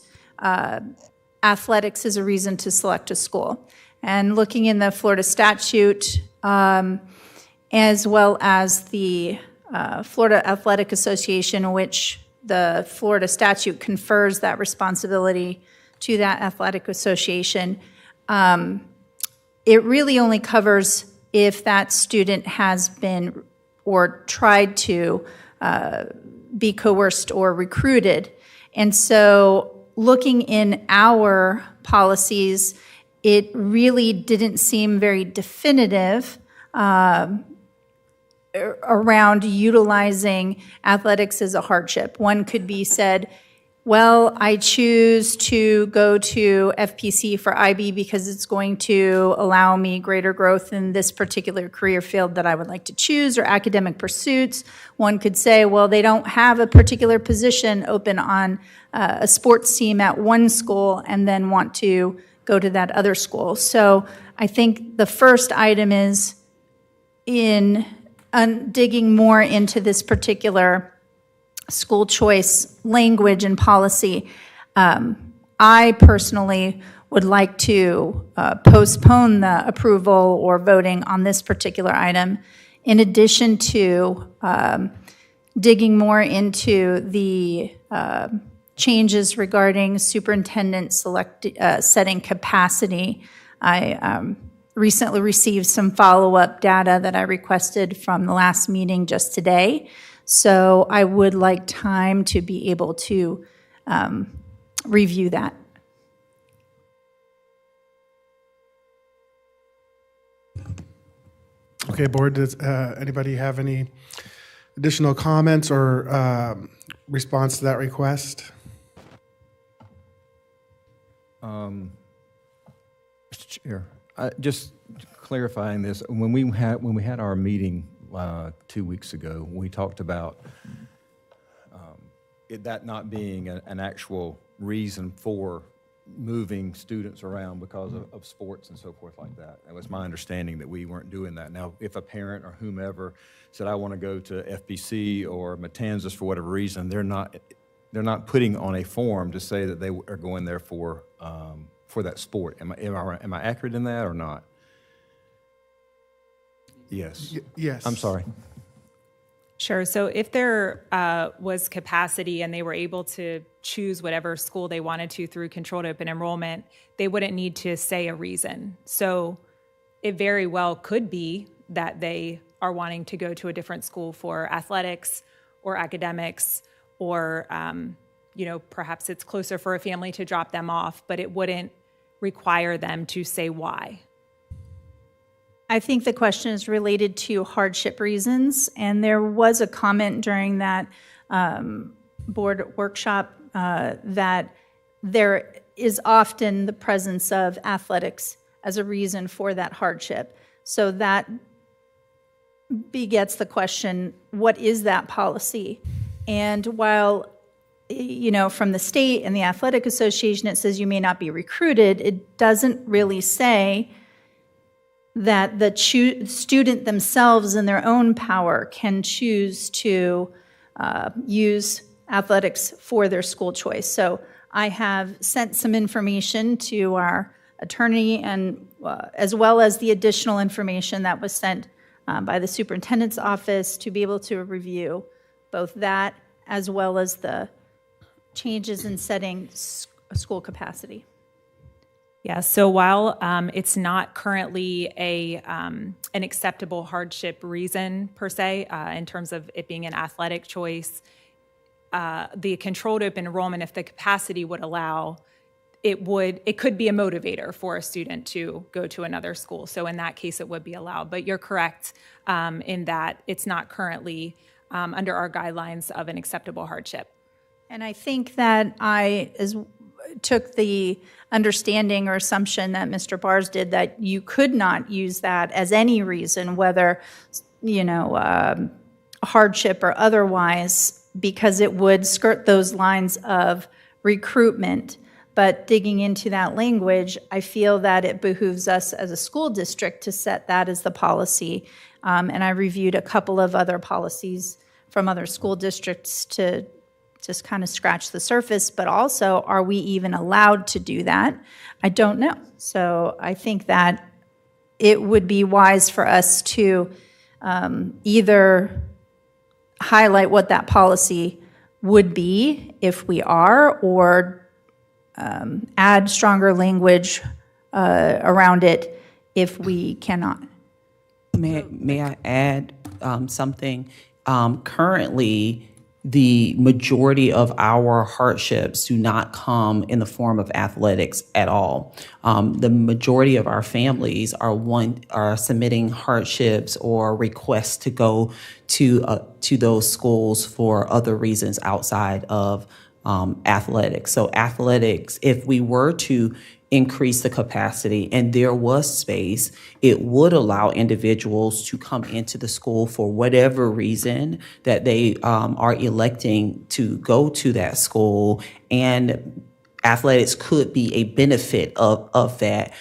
athletics as a reason to select a school. And looking in the Florida statute, as well as the Florida Athletic Association, which the Florida statute confers that responsibility to that athletic association, it really only covers if that student has been or tried to be coerced or recruited. And so looking in our policies, it really didn't seem very definitive around utilizing athletics as a hardship. One could be said, well, I choose to go to FPC for IB because it's going to allow me greater growth in this particular career field that I would like to choose, or academic pursuits. One could say, well, they don't have a particular position open on a sports team at one school and then want to go to that other school. So I think the first item is in digging more into this particular school choice language and policy. I personally would like to postpone the approval or voting on this particular item, in addition to digging more into the changes regarding superintendent setting capacity. I recently received some follow-up data that I requested from the last meeting just today. So I would like time to be able to review that. Okay, board, does anybody have any additional comments or response to that request? Mr. Chair, just clarifying this, when we had our meeting 2 weeks ago, we talked about that not being an actual reason for moving students around because of sports and so forth like that. It was my understanding that we weren't doing that. Now, if a parent or whomever said, I want to go to FBC or Matanzas for whatever reason, they're not putting on a form to say that they are going there for for that sport. Am I accurate in that or not? Yes. Yes. I'm sorry. Sure. So if there was capacity and they were able to choose whatever school they wanted to through controlled open enrollment, they wouldn't need to say a reason. So it very well could be that they are wanting to go to a different school for athletics or academics, or perhaps it's closer for a family to drop them off, but it wouldn't require them to say why. I think the question is related to hardship reasons, and there was a comment during that board workshop that there is often the presence of athletics as a reason for that hardship. So that begets the question, what is that policy? And while, from the state and the athletic association, it says you may not be recruited, it doesn't really say that the student themselves in their own power can choose to use athletics for their school choice. So I have sent some information to our attorney, and as well as the additional information that was sent by the superintendent's office to be able to review both that as well as the changes in setting school capacity. Yeah, so while it's not currently an acceptable hardship reason per se, in terms of it being an athletic choice, the controlled open enrollment, if the capacity would allow, it could be a motivator for a student to go to another school. So in that case, it would be allowed. But you're correct in that it's not currently under our guidelines of an acceptable hardship. And I think that I took the understanding or assumption that Mr. Bars did that you could not use that as any reason, whether, hardship or otherwise, because it would skirt those lines of recruitment. But digging into that language, I feel that it behooves us as a school district to set that as the policy. And I reviewed a couple of other policies from other school districts to just kind of scratch the surface, but also, are we even allowed to do that? I don't know. So I think that it would be wise for us to either highlight what that policy would be if we are, or add stronger language around it if we cannot. May I add something? Currently, the majority of our hardships do not come in the form of athletics at all. The majority of our families are submitting hardships or requests to go to those schools for other reasons outside of athletics. So athletics, if we were to increase the capacity and there was space, it would allow individuals to come into the school for whatever reason that they are electing to go to that school, and athletics could be a benefit of that.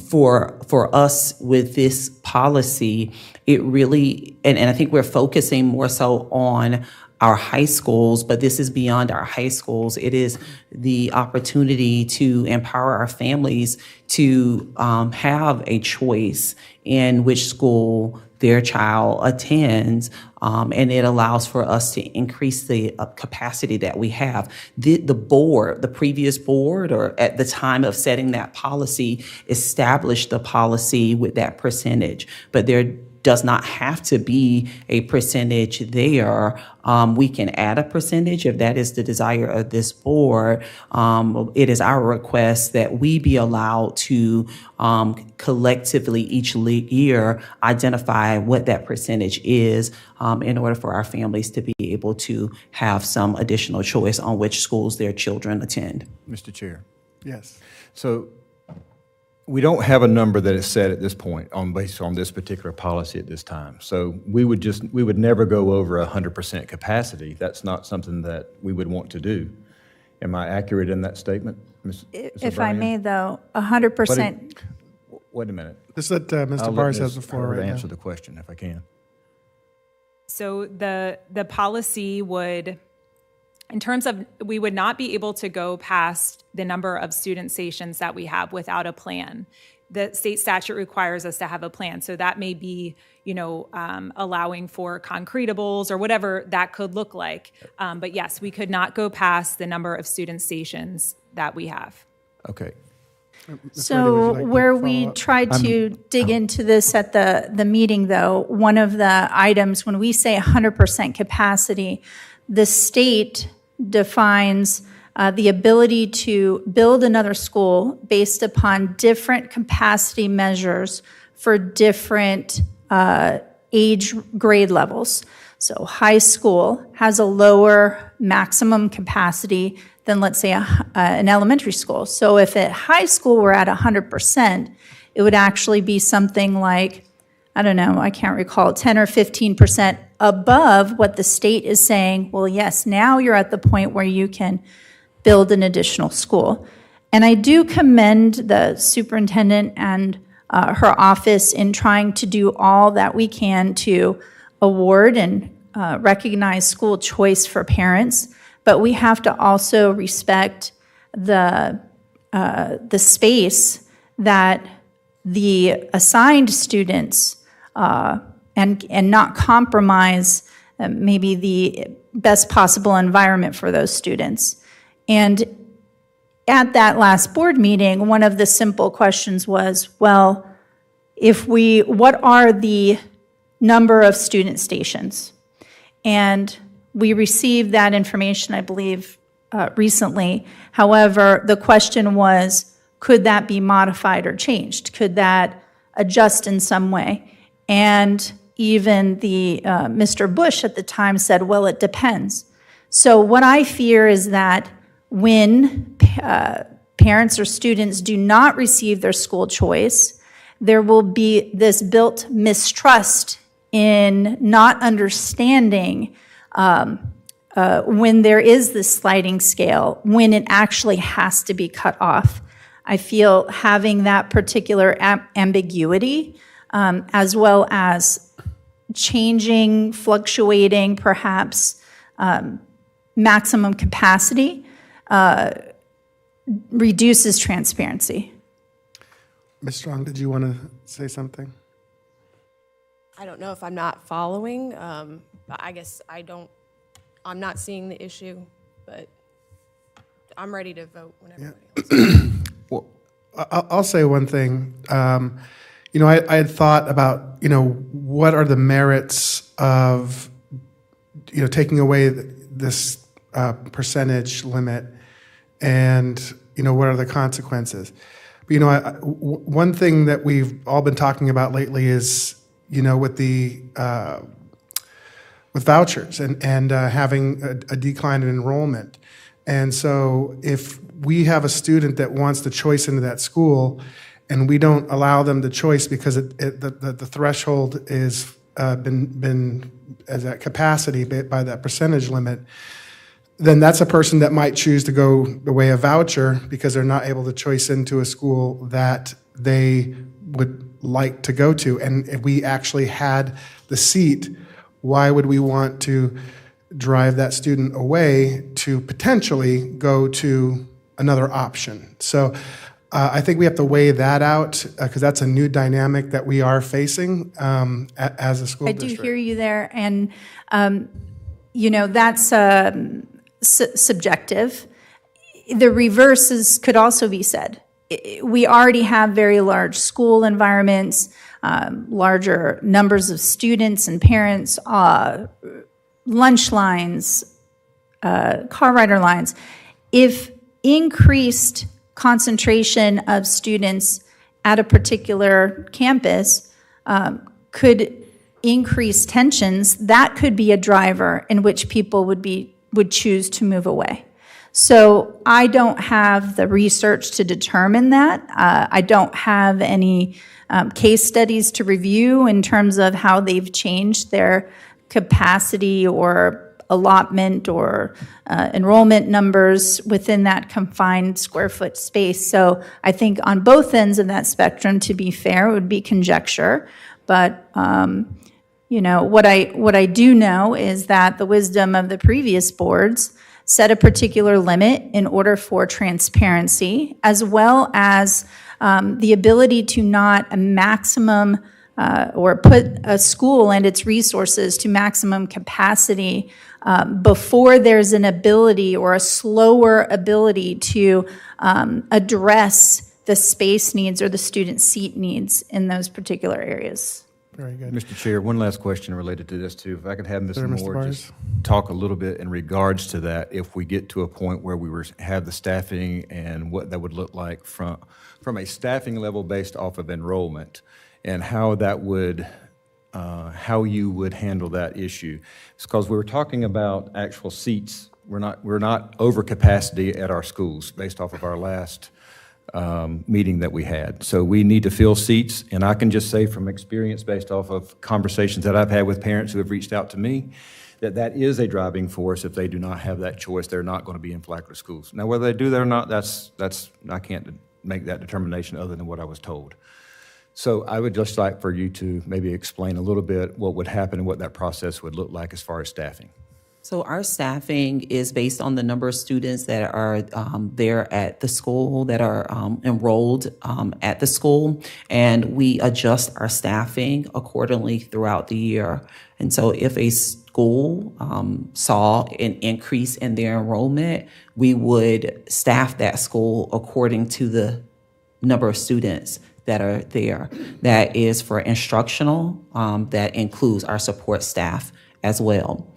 For us with this policy, it really, and I think we're focusing more so on our high schools, but this is beyond our high schools. It is the opportunity to empower our families to have a choice in which school their child attends, and it allows for us to increase the capacity that we have. The previous board, or at the time of setting that policy, established the policy with that percentage, but there does not have to be a percentage there. We can add a percentage if that is the desire of this board. It is our request that we be allowed to collectively each year identify what that percentage is in order for our families to be able to have some additional choice on which schools their children attend. Mr. Chair. Yes. So we don't have a number that is set at this point based on this particular policy at this time. So we would never go over 100% capacity. That's not something that we would want to do. Am I accurate in that statement, Ms. If I may, though, 100%. Wait a minute. Just let Mr. Bars have the floor right now. Answer the question if I can. So the policy would In terms of, we would not be able to go past the number of student stations that we have without a plan. The state statute requires us to have a plan. So that may be, allowing for concretables or whatever that could look like. But yes, we could not go past the number of student stations that we have. Okay. So where we tried to dig into this at the meeting, though, one of the items, when we say 100% capacity, the state defines the ability to build another school based upon different capacity measures for different age grade levels. So high school has a lower maximum capacity than, let's say, an elementary school. So if at high school we're at 100%, it would actually be something like, I don't know, I can't recall, 10 or 15% above what the state is saying, well, yes, now you're at the point where you can build an additional school. And I do commend the superintendent and her office in trying to do all that we can to award and recognize school choice for parents, but we have to also respect the space that the assigned students and not compromise maybe the best possible environment for those students. And at that last board meeting, one of the simple questions was, well, what are the number of student stations? And we received that information, I believe, recently. However, the question was, could that be modified or changed? Could that adjust in some way? And even the Mr. Bush at the time said, well, it depends. So what I fear is that when parents or students do not receive their school choice, there will be this built mistrust in not understanding when there is this sliding scale, when it actually has to be cut off. I feel having that particular ambiguity, as well as changing, fluctuating, perhaps maximum capacity, reduces transparency. Ms. Strong, did you want to say something? I don't know if I'm not following. But I guess I'm not seeing the issue, but I'm ready to vote whenever. Yeah. Well, I'll say one thing. I had thought about, what are the merits of, taking away this percentage limit, and, what are the consequences? But, one thing that we've all been talking about lately is, with the with vouchers and having a decline in enrollment. And so if we have a student that wants the choice into that school and we don't allow them the choice because the threshold is been as at capacity by that percentage limit, then that's a person that might choose to go the way of voucher because they're not able to choice into a school that they would like to go to. And if we actually had the seat, why would we want to drive that student away to potentially go to another option? So I think we have to weigh that out because that's a new dynamic that we are facing as a school district. I do hear you there, and that's subjective. The reverse could also be said. We already have very large school environments, larger numbers of students and parents, lunch lines, car rider lines. If increased concentration of students at a particular campus could increase tensions, that could be a driver in which people would choose to move away. So I don't have the research to determine that. I don't have any case studies to review in terms of how they've changed their capacity or allotment or enrollment numbers within that confined square foot space. So I think on both ends of that spectrum, to be fair, it would be conjecture. But what I do know is that the wisdom of the previous boards set a particular limit in order for transparency, as well as the ability to not a maximum or put a school and its resources to maximum capacity before there's an ability or a slower ability to address the space needs or the student seat needs in those particular areas. Very good. Mr. Chair, one last question related to this too. If I could have Ms. Sir, Mr. Moore Byers? just talk a little bit in regards to that, if we get to a point where we have the staffing and what that would look like from a staffing level based off of enrollment, and how that would, how you would handle that issue. It's because we were talking about actual seats. We're not over capacity at our schools based off of our last meeting that we had. So we need to fill seats, and I can just say from experience based off of conversations that I've had with parents who have reached out to me, that is a driving force. If they do not have that choice, they're not going to be in Flagler schools. Now, whether they do that or not, that's I can't make that determination other than what I was told. So I would just like for you to maybe explain a little bit what would happen and what that process would look like as far as staffing. So our staffing is based on the number of students that are there at the school, that are enrolled at the school, and we adjust our staffing accordingly throughout the year. And so if a school saw an increase in their enrollment, we would staff that school according to the number of students that are there. That is for instructional, that includes our support staff as well.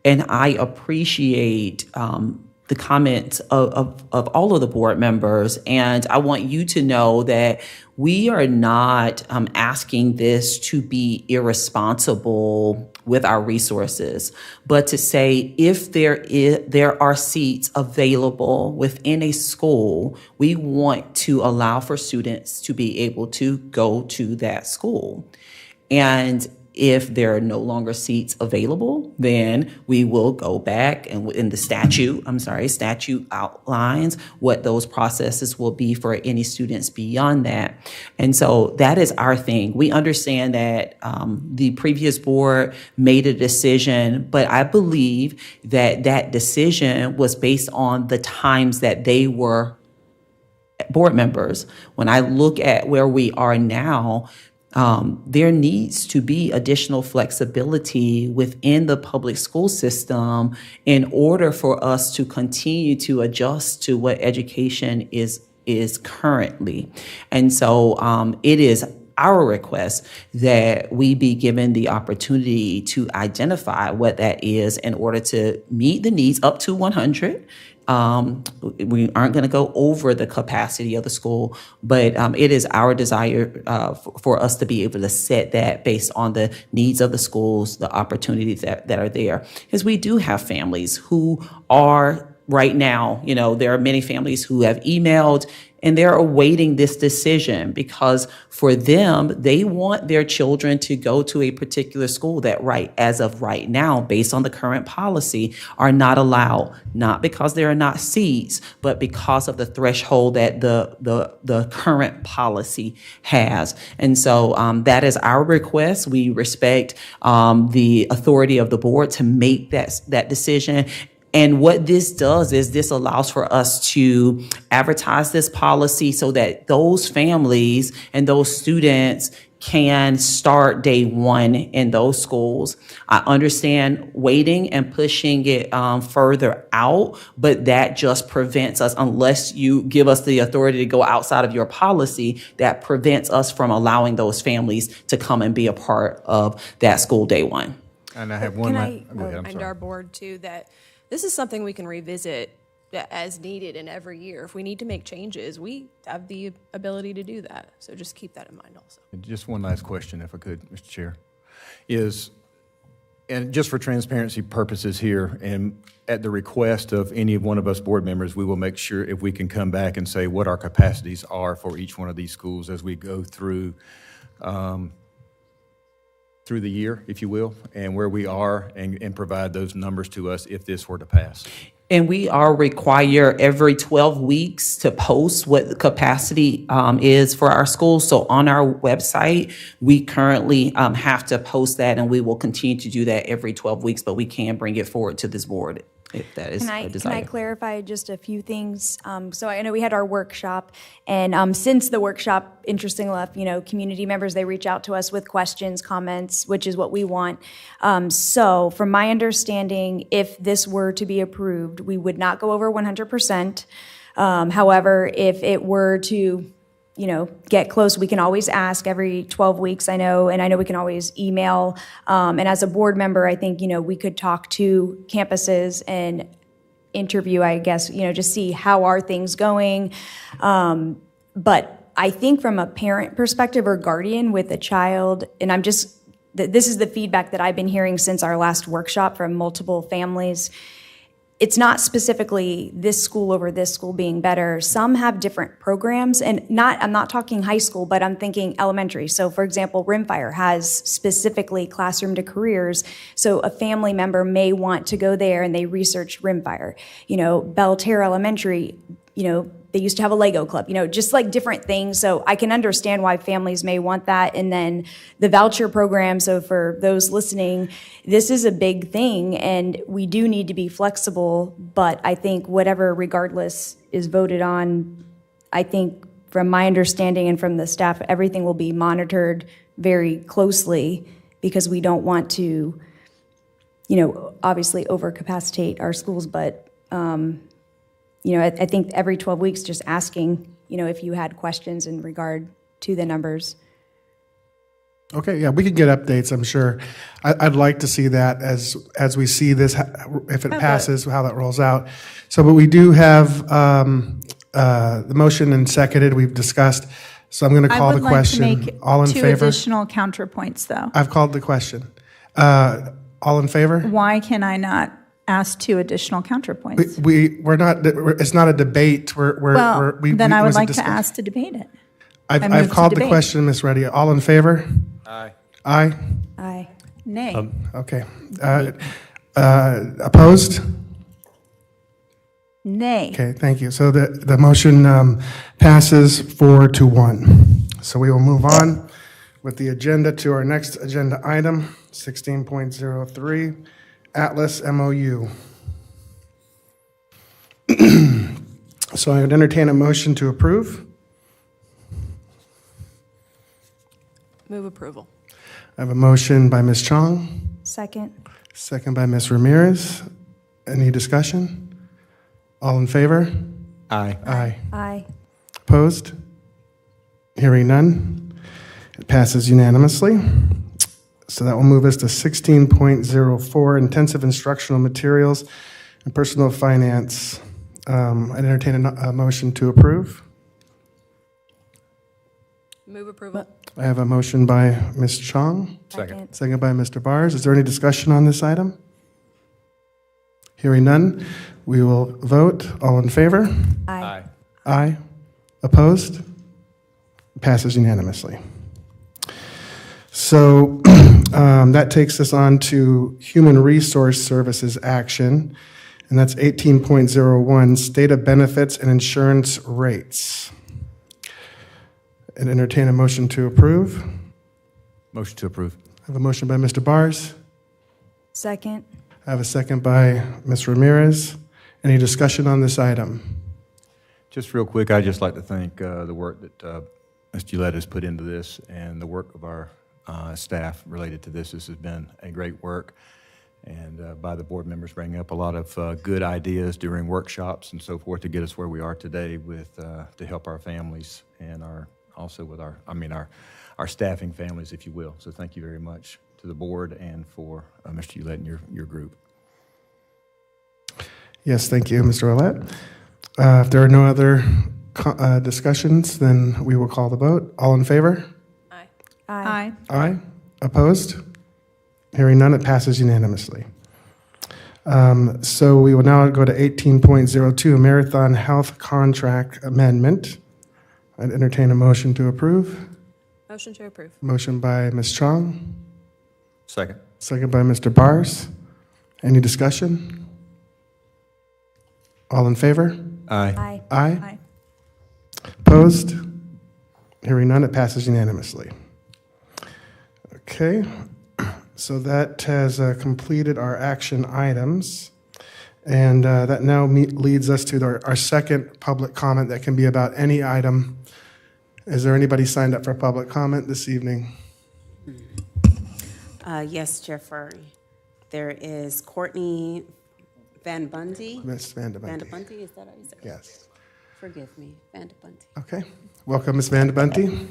And I appreciate the comments of all of the board members, and I want you to know that we are not asking this to be irresponsible with our resources, but to say if there are seats available within a school, we want to allow for students to be able to go to that school. And if there are no longer seats available, then we will go back and in the statute outlines what those processes will be for any students beyond that. And so that is our thing. We understand that the previous board made a decision, but I believe that that decision was based on the times that they were board members. When I look at where we are now, there needs to be additional flexibility within the public school system in order for us to continue to adjust to what education is currently. And so it is our request that we be given the opportunity to identify what that is in order to meet the needs up to 100. We aren't going to go over the capacity of the school, but it is our desire for us to be able to set that based on the needs of the schools, the opportunities that are there. Because we do have families who are right now, there are many families who have emailed and they're awaiting this decision because for them, they want their children to go to a particular school that as of right now, based on the current policy, are not allowed, not because there are not seats, but because of the threshold that the current policy has. And so that is our request. We respect the authority of the board to make that decision. And what this does is this allows for us to advertise this policy so that those families and those students can start day one in those schools. I understand waiting and pushing it further out, but that just prevents us, unless you give us the authority to go outside of your policy, that prevents us from allowing those families to come and be a part of that school day one. And I have one. Can I go ahead, I'm remind sorry. our board too that this is something we can revisit as needed in every year. If we need to make changes, we have the ability to do that. So just keep that in mind also. Just one last question, if I could, Mr. Chair, and just for transparency purposes here, and at the request of any one of us board members, we will make sure if we can come back and say what our capacities are for each one of these schools as we go through the year, if you will, and where we are, and provide those numbers to us if this were to pass. And we are required every 12 weeks to post what the capacity is for our schools. So on our website, we currently have to post that, and we will continue to do that every 12 weeks, but we can bring it forward to this board if that is Can a I desire. clarify just a few things? So I know we had our workshop, and since the workshop, interesting enough, community members, they reach out to us with questions, comments, which is what we want. So from my understanding, if this were to be approved, we would not go over 100%. However, if it were to get close, we can always ask every 12 weeks, and I know we can always email. And as a board member, I think, we could talk to campuses and interview, I guess, just see how are things going. But I think from a parent perspective or guardian with a child, and this is the feedback that I've been hearing since our last workshop from multiple families. It's not specifically this school over this school being better. Some have different programs, and I'm not talking high school, but I'm thinking elementary. So for example, Rimfire has specifically classroom to careers. So a family member may want to go there and they research Rimfire. Belterra Elementary, they used to have a Lego club, just like different things. So I can understand why families may want that. And then the voucher program, so for those listening, this is a big thing and we do need to be flexible, but I think whatever regardless is voted on, I think from my understanding and from the staff, everything will be monitored very closely because we don't want to, obviously overcapacitate our schools, but I think every 12 weeks, just asking, if you had questions in regard to the numbers. Okay, yeah, we could get updates, I'm sure. I'd like to see that as we see this, if it passes, how that rolls out. So, but we do have the motion and seconded, we've discussed. So I'm going to call the question. I would like to make All in two favor? additional counterpoints, though. I've called the question. All in favor? Why can I not ask two additional counterpoints? We're not, it's not a debate. Then I would like to ask to debate it. I've called the question, Ms. Ruddy. All in favor? Aye. Aye? Aye. Nay. Okay. Opposed? Nay. Okay, thank you. So the motion passes 4-1. So we will move on with the agenda to our next agenda item, 16.03, Atlas MOU. So I would entertain a motion to approve. Move approval. I have a motion by Ms. Chong, Second. second by Ms. Ramirez. Any discussion? All in favor? Aye. Aye. Aye. Opposed? Hearing none. It passes unanimously. So that will move us to 16.04, Intensive Instructional Materials and Personal Finance. I'd entertain a motion to approve. Move approval. I have a motion by Ms. Chong. Second. Second by Mr. Bars. Is there any discussion on this item? Hearing none, we will vote. All in favor? Aye. Aye. Opposed? Passes unanimously. So that takes us on to Human Resource Services action, and that's 18.01, State of Benefits and Insurance Rates. And entertain a motion to approve. Motion to approve. I have a motion by Mr. Bars. Second. I have a second by Ms. Ramirez. Any discussion on this item? Just real quick, I'd just like to thank the work that Ms. Gillette has put into this and the work of our staff related to this. This has been a great work, and by the board members bringing up a lot of good ideas during workshops and so forth to get us where we are today with to help our families and also with our staffing families, if you will. So thank you very much to the board and for Mr. Gillette and your group. Yes, thank you, Mr. Ouellette. If there are no other discussions, then we will call the vote. All in favor? Aye. Aye. Aye. Opposed? Hearing none, it passes unanimously. So we will now go to 18.02, Marathon Health Contract Amendment. I'd entertain a motion to approve. Motion to approve. Motion by Ms. Chong, Second. second by Mr. Bars. Any discussion? All in favor? Aye. Aye. Aye. Aye. Opposed? Hearing none, it passes unanimously. Okay, so that has completed our action items. And that now leads us to our second public comment that can be about any item. Is there anybody signed up for public comment this evening? Yes, Chair Furry. There is Courtney Van Bundy. Ms. Van de Bundy. Van de Bundy, is that how you say it? Yes. Forgive me, Van de Bundy. Okay. Welcome, Ms. Van de Bundy.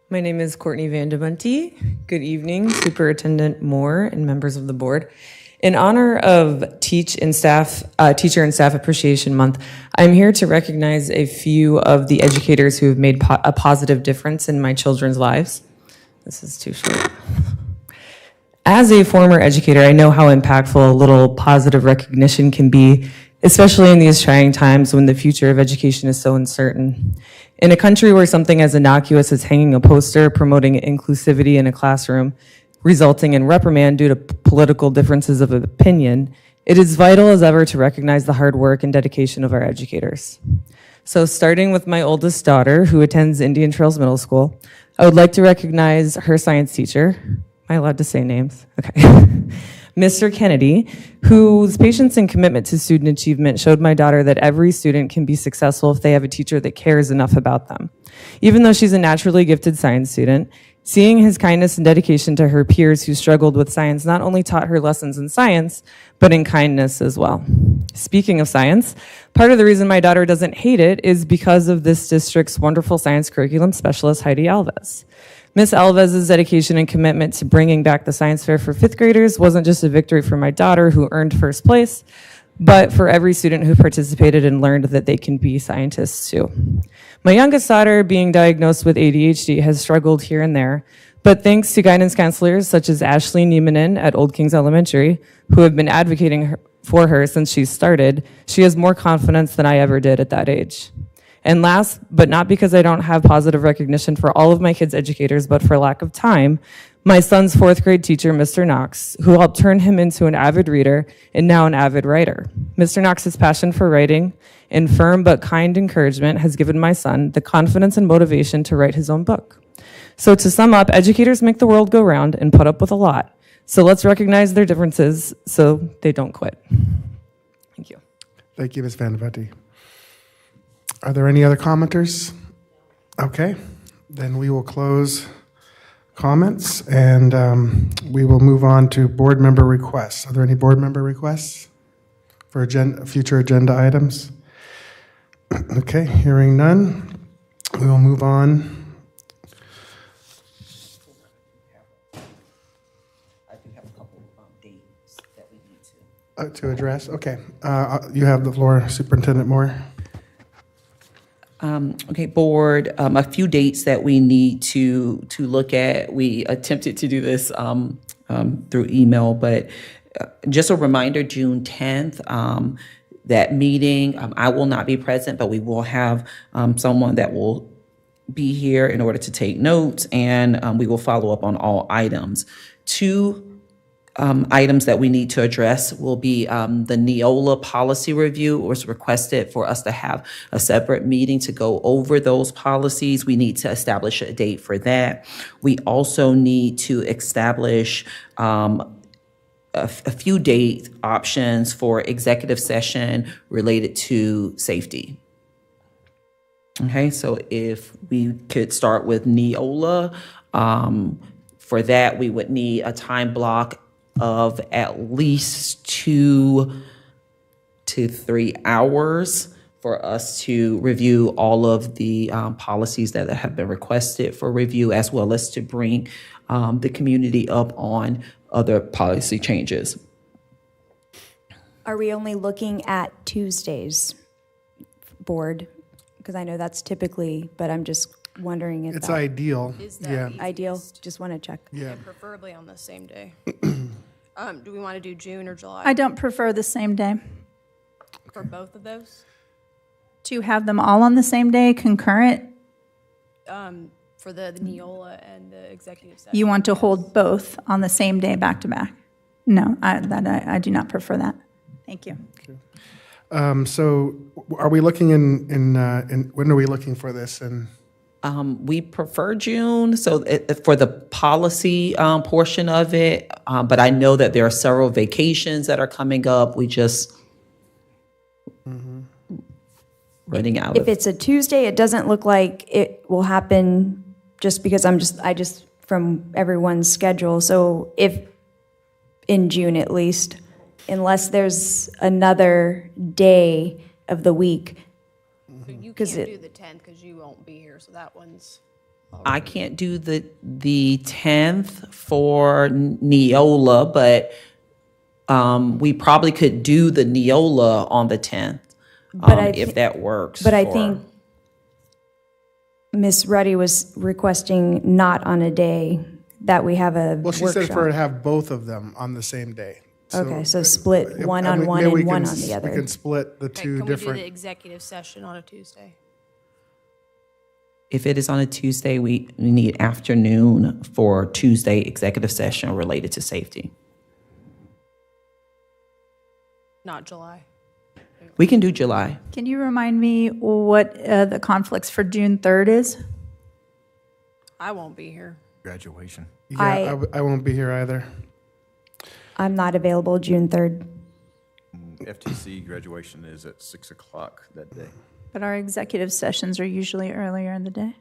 My name is Courtney Van de Bunty. Good evening, Superintendent Moore and members of the board. In honor of Teacher and Staff Appreciation Month, I'm here to recognize a few of the educators who have made a positive difference in my children's lives. This is too short. As a former educator, I know how impactful a little positive recognition can be, especially in these trying times when the future of education is so uncertain. In a country where something as innocuous as hanging a poster promoting inclusivity in a classroom resulting in reprimand due to political differences of opinion, it is vital as ever to recognize the hard work and dedication of our educators. So starting with my oldest daughter, who attends Indian Trails Middle School, I would like to recognize her science teacher. Am I allowed to say names? Okay. Mr. Kennedy, whose patience and commitment to student achievement showed my daughter that every student can be successful if they have a teacher that cares enough about them. Even though she's a naturally gifted science student, seeing his kindness and dedication to her peers who struggled with science not only taught her lessons in science, but in kindness as well. Speaking of science, part of the reason my daughter doesn't hate it is because of this district's wonderful science curriculum specialist, Heidi Alves. Miss Alves' dedication and commitment to bringing back the science fair for fifth graders wasn't just a victory for my daughter, who earned first place, but for every student who participated and learned that they can be scientists too. My youngest daughter, being diagnosed with ADHD, has struggled here and there, but thanks to guidance counselors such as Ashley Niemanen at Old Kings Elementary, who have been advocating for her since she started, she has more confidence than I ever did at that age. And last, but not because I don't have positive recognition for all of my kids' educators, but for lack of time, my son's fourth grade teacher, Mr. Knox, who helped turn him into an avid reader and now an avid writer. Mr. Knox's passion for writing and firm but kind encouragement has given my son the confidence and motivation to write his own book. So to sum up, educators make the world go round and put up with a lot. So let's recognize their differences so they don't quit. Thank you. Thank you, Ms. Van de Bunty. Are there any other commenters? Okay, then we will close comments and we will move on to board member requests. Are there any board member requests for future agenda items? Okay, hearing none, we will move on. To address, okay. You have the floor, Superintendent Moore. Okay, board, a few dates that we need to look at. We attempted to do this through email, but just a reminder, June 10th, that meeting, I will not be present, but we will have someone that will be here in order to take notes, and we will follow up on all items. Two items that we need to address will be the Neola policy review. It was requested for us to have a separate meeting to go over those policies. We need to establish a date for that. We also need to establish a few date options for executive session related to safety. Okay, so if we could start with Neola, for that we would need a time block of at least 2 to 3 hours for us to review all of the policies that have been requested for review, as well as to bring the community up on other policy changes. Are we only looking at Tuesdays, board? Because I know that's typically, but I'm just wondering if it's that ideal. Is that Yeah. ideal? Just want to check. Yeah. Preferably on the same day. Do we want to do June or July? I don't prefer the same day. For both of those? To have them all on the same day, concurrent? For the Neola and the executive session? You want to hold both on the same day back to back? No, I do not prefer that. Thank you. So are we looking in when are we looking for this? And We prefer June, so for the policy portion of it, but I know that there are several vacations that are coming up. We just running out If of. it's a Tuesday, it doesn't look like it will happen just because I just from everyone's schedule. So if in June at least, unless there's another day of the week. So you 'Cause can't it- do the 10th because you won't be here, so that one's. I can't do the 10th for Neola, but we probably could do the Neola on the 10th, if that works. But I for- think Miss Ruddy was requesting not on a day that we have a Well, she workshop. said for her to have both of them on the same day. Okay, so split one I on mean, one maybe we and one can on the s- other. We can split the Okay, two can we do different. the executive session on a Tuesday? If it is on a Tuesday, we need afternoon for Tuesday executive session related to safety. Not July. We can do July. Can you remind me what the conflicts for June 3rd is? I won't be here. Graduation. Yeah, I won't be here either. I'm not available June 3rd. FTC graduation is at 6 o'clock that day. But our executive sessions are usually earlier in the day.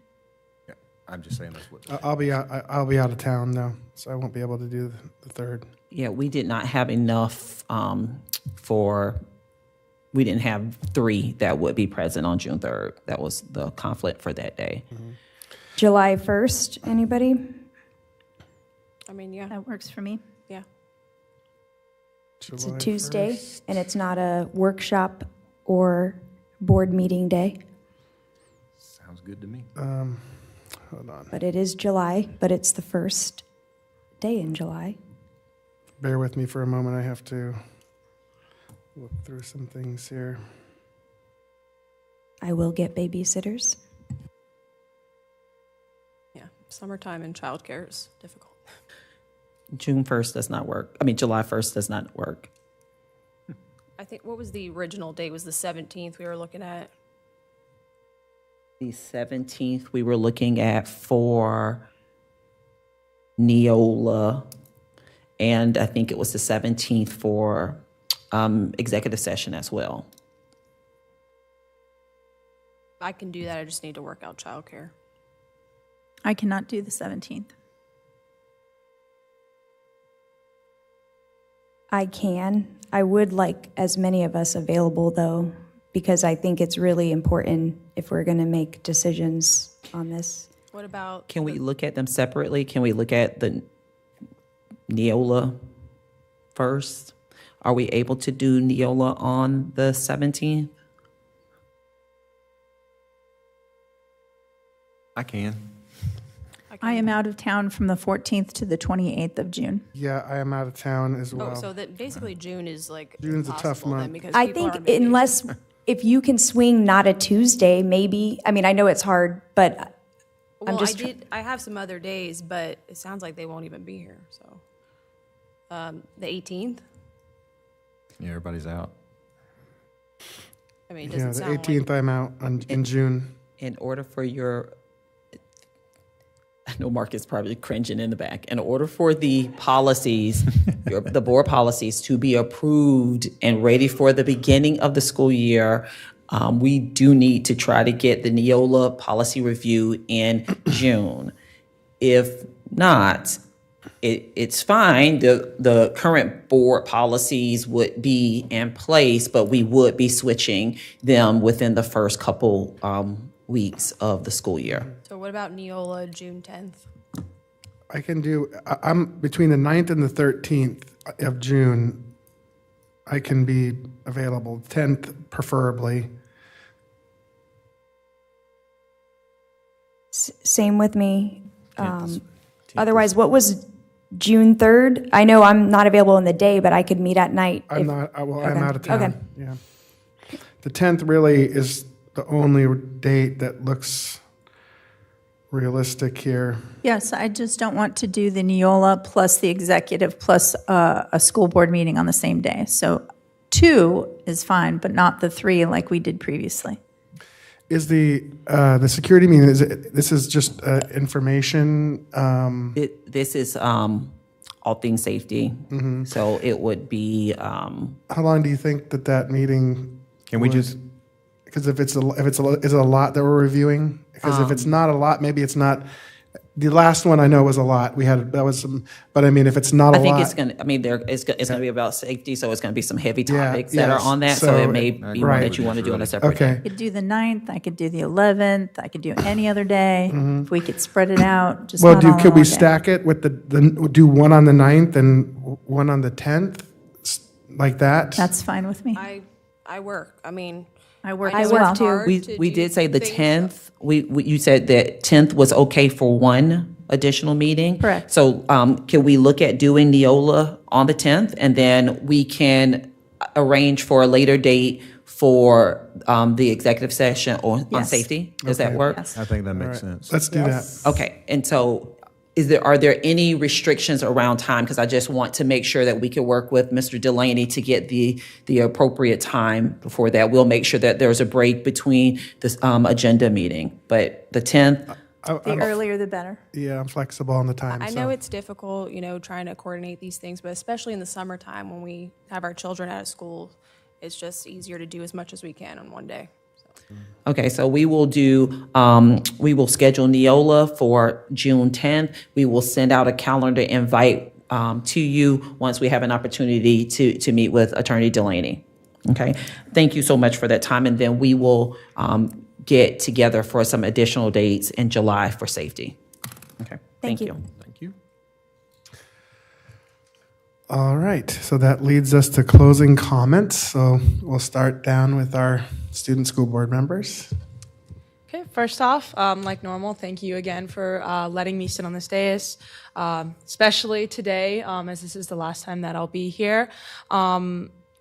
Yeah, I'm just saying that's what. I'll be out. I'll be out of town though, so I won't be able to do the 3rd. Yeah, we did not have enough we didn't have 3 that would be present on June 3rd. That was the conflict for that day. July 1st, anybody? I mean, yeah. That works for me. Yeah. It's a Tuesday, and it's not a workshop or board meeting day, Sounds good to me. Hold on. but it is July, but it's the first day in July. Bear with me for a moment. I have to look through some things here. I will get babysitters. Yeah. Summertime and childcare is difficult. June 1st does not work. I mean, July 1st does not work. I think, what was the original date? Was the 17th we were looking at? The 17th, we were looking at for Neola, and I think it was the 17th for executive session as well. I can do that. I just need to work out childcare. I cannot do the 17th. I can. I would like as many of us available, though, because I think it's really important if we're going to make decisions on this. What about? Can we look at them separately? Can we look at the Neola first? Are we able to do Neola on the 17th? I can. I am out of town from the 14th to the 28th of June. Yeah, I am out of town as well. Oh, so that basically June is like June's a tough impossible then month. because I people think are on vacation. unless, if you can swing not a Tuesday, maybe, I mean, I know it's hard, but I'm Well, just. I have some other days, but it sounds like they won't even be here. So, the 18th. Yeah, everybody's out. I mean, it Yeah, doesn't the sound 18th I'm out in June. In order for your, I know Mark is probably cringing in the back. In order for the policies, the board policies to be approved and ready for the beginning of the school year, we do need to try to get the Neola policy review in June. If not, it's fine. The current board policies would be in place, but we would be switching them within the first couple weeks of the school year. So what about Neola June 10th? I can do, I'm between the 9th and the 13th of June. I can be available, 10th preferably. Same with me. Otherwise, what was June 3rd? I know I'm not available in the day, but I could meet at night. I'm not, well, I'm Okay. out of town. Okay. Yeah. The 10th really is the only date that looks realistic here. Yes, I just don't want to do the Neola plus the executive plus a school board meeting on the same day. So 2 is fine, but not the 3 like we did previously. Is the security meeting, this is just information? This is all things safety. So it would be. How long do you think that meeting? Can we just? Because is it a lot that we're reviewing? Because if it's not a lot, maybe it's not. The last one I know was a lot. That was some, but I mean, if it's not a lot. I think it's going to, I mean, it's going to be about safety, so it's going to be some heavy topics that are on that, so it may be one that you want to do on a separate day. I could do the 9th, I could do the 11th, I could do any other day. If we could spread it out, just not all in could we one day. stack it with do one on the 9th and one on the 10th, like that? That's fine with me. I work. I mean, I work I as work well. too. We did say the 10th. You said that 10th was okay for one additional meeting. Correct. So can we look at doing Neola on the 10th, and then we can arrange for a later date for the executive session on Yes. safety? Does that work? I think that makes sense. Let's do that. Okay, and so are there any restrictions around time? Because I just want to make sure that we can work with Mr. Delaney to get the appropriate time before that. We'll make sure that there's a break between this agenda meeting. But the 10th, The earlier the better. Yeah, I'm flexible on the time. I know it's difficult, trying to coordinate these things, but especially in the summertime when we have our children out of school, it's just easier to do as much as we can on one day. okay, so we will schedule Neola for June 10th. We will send out a calendar invite to you once we have an opportunity to meet with Attorney Delaney. Okay, thank you so much for that time, and then we will get together for some additional dates in July for safety. Okay, thank you. Thank you. All right, so that leads us to closing comments. So we'll start down with our student school board members. Okay, first off, like normal, thank you again for letting me sit on this dais, especially today, as this is the last time that I'll be here.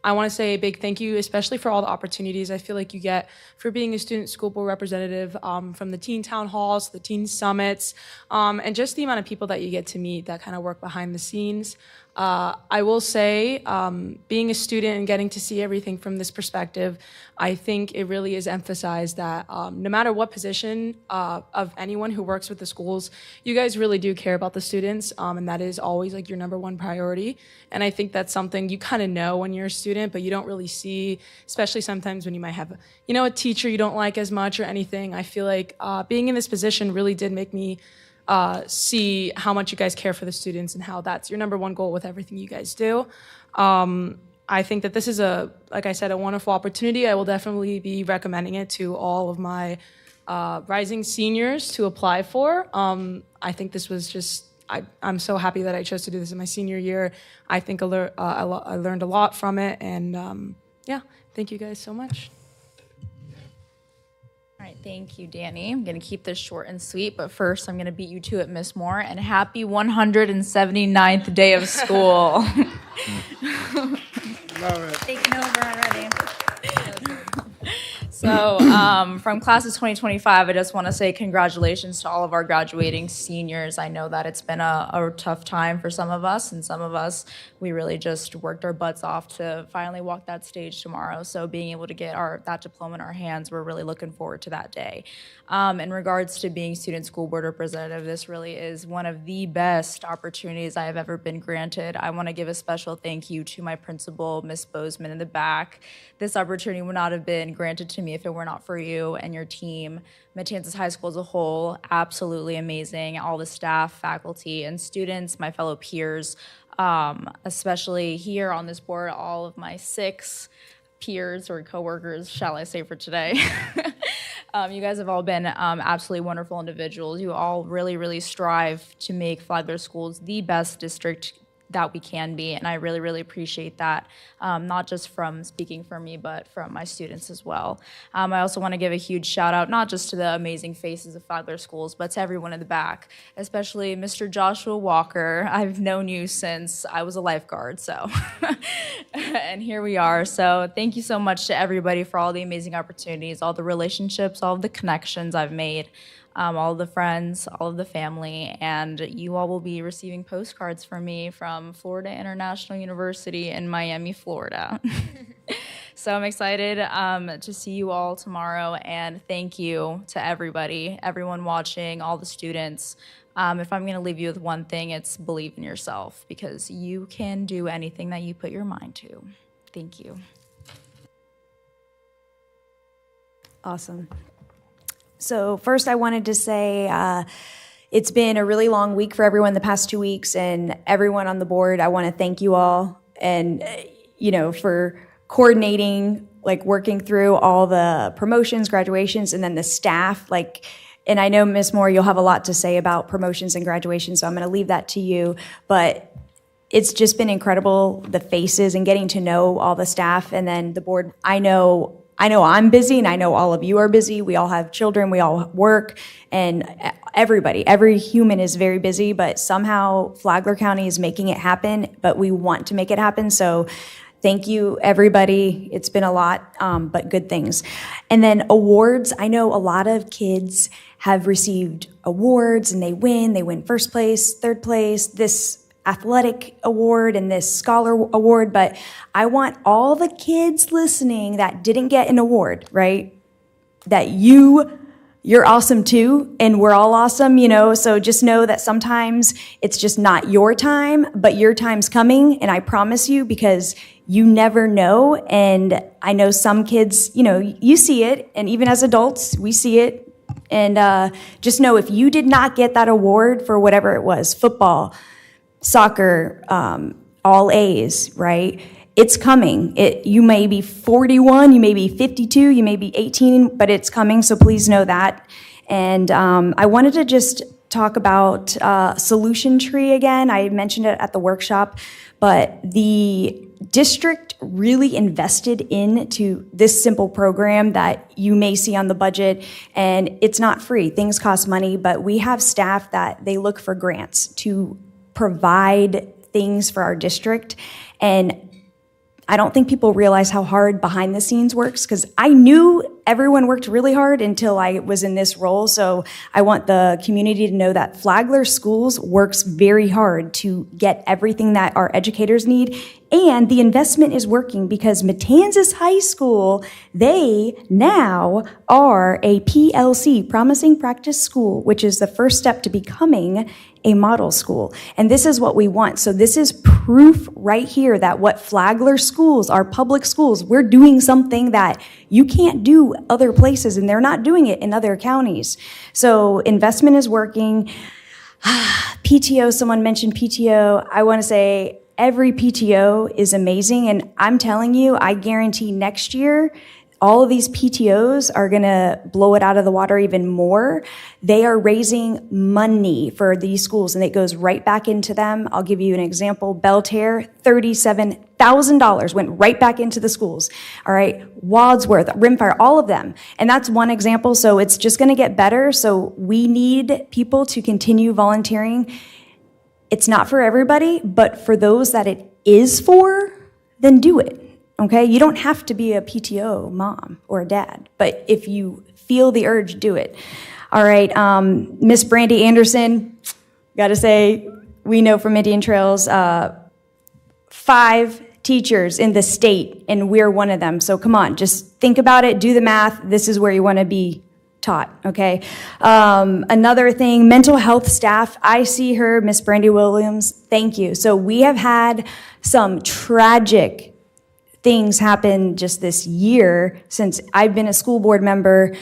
I want to say a big thank you, especially for all the opportunities I feel like you get for being a student school board representative, from the teen town halls, the teen summits, and just the amount of people that you get to meet that kind of work behind the scenes. I will say, being a student and getting to see everything from this perspective, I think it really is emphasized that no matter what position of anyone who works with the schools, you guys really do care about the students, and that is always like your number one priority. And I think that's something you kind of know when you're a student, but you don't really see, especially sometimes when you might have, a teacher you don't like as much or anything. I feel like being in this position really did make me see how much you guys care for the students and how that's your number one goal with everything you guys do. I think that this is like I said, a wonderful opportunity. I will definitely be recommending it to all of my rising seniors to apply for. I think this was just, I'm so happy that I chose to do this in my senior year. I think I learned a lot from it, and yeah, thank you guys so much. All right, thank you, Danny. I'm going to keep this short and sweet, but first I'm going to beat you to it, Miss Moore, and happy 179th day of school. Love it. Taking over already. So from class of 2025, I just want to say congratulations to all of our graduating seniors. I know that it's been a tough time for some of us, and some of us, we really just worked our butts off to finally walk that stage tomorrow. So being able to get that diploma in our hands, we're really looking forward to that day. In regards to being student school board representative, this really is one of the best opportunities I have ever been granted. I want to give a special thank you to my principal, Miss Bozeman, in the back. This opportunity would not have been granted to me if it were not for you and your team. Matanzas High School as a whole, absolutely amazing. All the staff, faculty, and students, my fellow peers, especially here on this board, all of my 6 peers or coworkers, shall I say, for today. You guys have all been absolutely wonderful individuals. You all really, really strive to make Flagler Schools the best district that we can be, and I really, really appreciate that, not just from speaking for me, but from my students as well. I also want to give a huge shout out, not just to the amazing faces of Flagler Schools, but to everyone in the back, especially Mr. Joshua Walker. I've known you since I was a lifeguard, so, and here we are. So thank you so much to everybody for all the amazing opportunities, all the relationships, all of the connections I've made. All of the friends, all of the family, and you all will be receiving postcards from me from Florida International University in Miami, Florida. So I'm excited to see you all tomorrow, and thank you to everybody, everyone watching, all the students. If I'm going to leave you with one thing, it's believe in yourself, because you can do anything that you put your mind to. Thank you. Awesome. So first I wanted to say it's been a really long week for everyone the past 2 weeks, and everyone on the board, I want to thank you all and, for coordinating, working through all the promotions, graduations, and then the staff, and I know, Ms. Moore, you'll have a lot to say about promotions and graduation, so I'm going to leave that to you. But it's just been incredible, the faces and getting to know all the staff and then the board. I know I'm busy, and I know all of you are busy. We all have children, we all work, and every human is very busy, but somehow Flagler County is making it happen, but we want to make it happen. So thank you, everybody. It's been a lot, but good things. And then awards. I know a lot of kids have received awards, and they win first place, third place, this athletic award and this scholar award, but I want all the kids listening that didn't get an award, right? That you're awesome too, and we're all awesome, so just know that sometimes it's just not your time, but your time's coming, and I promise you, because you never know. And I know some kids, you see it, and even as adults, we see it. And just know, if you did not get that award for whatever it was, football, soccer, all A's, right? It's coming. You may be 41, you may be 52, you may be 18, but it's coming, so please know that. And I wanted to just talk about Solution Tree again. I mentioned it at the workshop, but the district really invested into this simple program that you may see on the budget, and it's not free. Things cost money, but we have staff that they look for grants to provide things for our district. And I don't think people realize how hard behind the scenes works, because I knew everyone worked really hard until I was in this role. So I want the community to know that Flagler Schools works very hard to get everything that our educators need. And the investment is working, because Matanzas High School, they now are a PLC, Promising Practice School, which is the first step to becoming a model school. And this is what we want. So this is proof right here that what Flagler schools, our public schools, we're doing something that you can't do other places, and they're not doing it in other counties. So investment is working. PTO, someone mentioned PTO. I want to say every PTO is amazing, and I'm telling you, I guarantee next year, all of these PTOs are going to blow it out of the water even more. They are raising money for these schools, and it goes right back into them. I'll give you an example. Belterre, $37,000 went right back into the schools. All right, Wadsworth, Rimfire, all of them. And that's one example, so it's just going to get better. So we need people to continue volunteering. It's not for everybody, but for those that it is for, then do it. Okay, you don't have to be a PTO mom or a dad, but if you feel the urge, do it. All right, Miss Brandy Anderson, gotta say, we know from Indian Trails, 5 teachers in the state, and we're one of them. So come on, just think about it, do the math. This is where you want to be taught, okay? Another thing, mental health staff, I see her, Miss Brandy Williams, thank you. So we have had some tragic things happen just this year since I've been a school board member,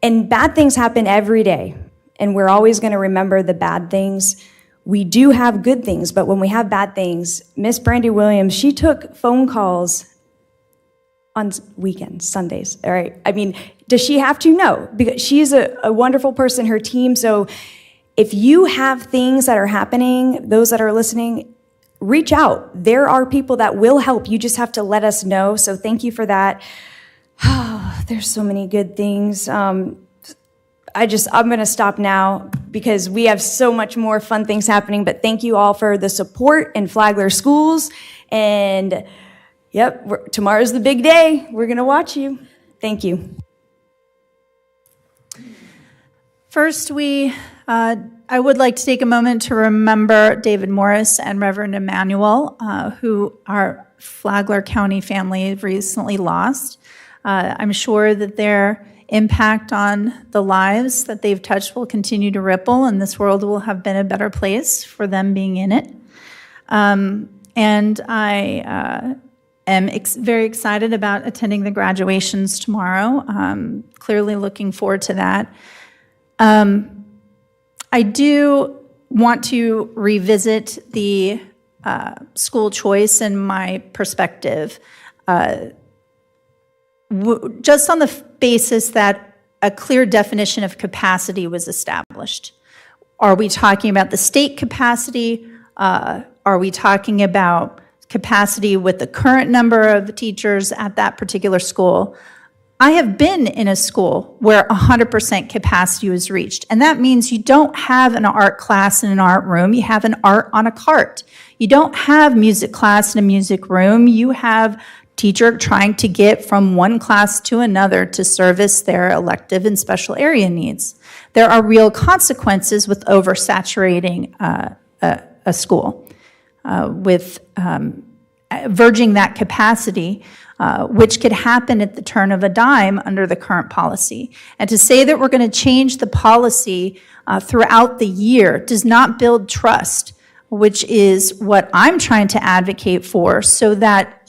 and bad things happen every day, and we're always going to remember the bad things. We do have good things, but when we have bad things, Miss Brandy Williams, she took phone calls on weekends, Sundays, all right? I mean, does she have to? No, because she's a wonderful person, her team. So if you have things that are happening, those that are listening, reach out. There are people that will help. You just have to let us know. So thank you for that. There's so many good things. I'm going to stop now because we have so much more fun things happening. But thank you all for the support in Flagler Schools. And yep, tomorrow's the big day. We're going to watch you. Thank you. First, I would like to take a moment to remember David Morris and Reverend Emmanuel, who are Flagler County family recently lost. I'm sure that their impact on the lives that they've touched will continue to ripple, and this world will have been a better place for them being in it. And I am very excited about attending the graduations tomorrow. Clearly looking forward to that. I do want to revisit the school choice and my perspective, just on the basis that a clear definition of capacity was established. Are we talking about the state capacity? Are we talking about capacity with the current number of teachers at that particular school? I have been in a school where 100% capacity was reached, and that means you don't have an art class in an art room, you have an art on a cart. You don't have music class in a music room, you have teacher trying to get from one class to another to service their elective and special area needs. There are real consequences with oversaturating a school, with verging that capacity, which could happen at the turn of a dime under the current policy. And to say that we're going to change the policy throughout the year does not build trust, which is what I'm trying to advocate for, so that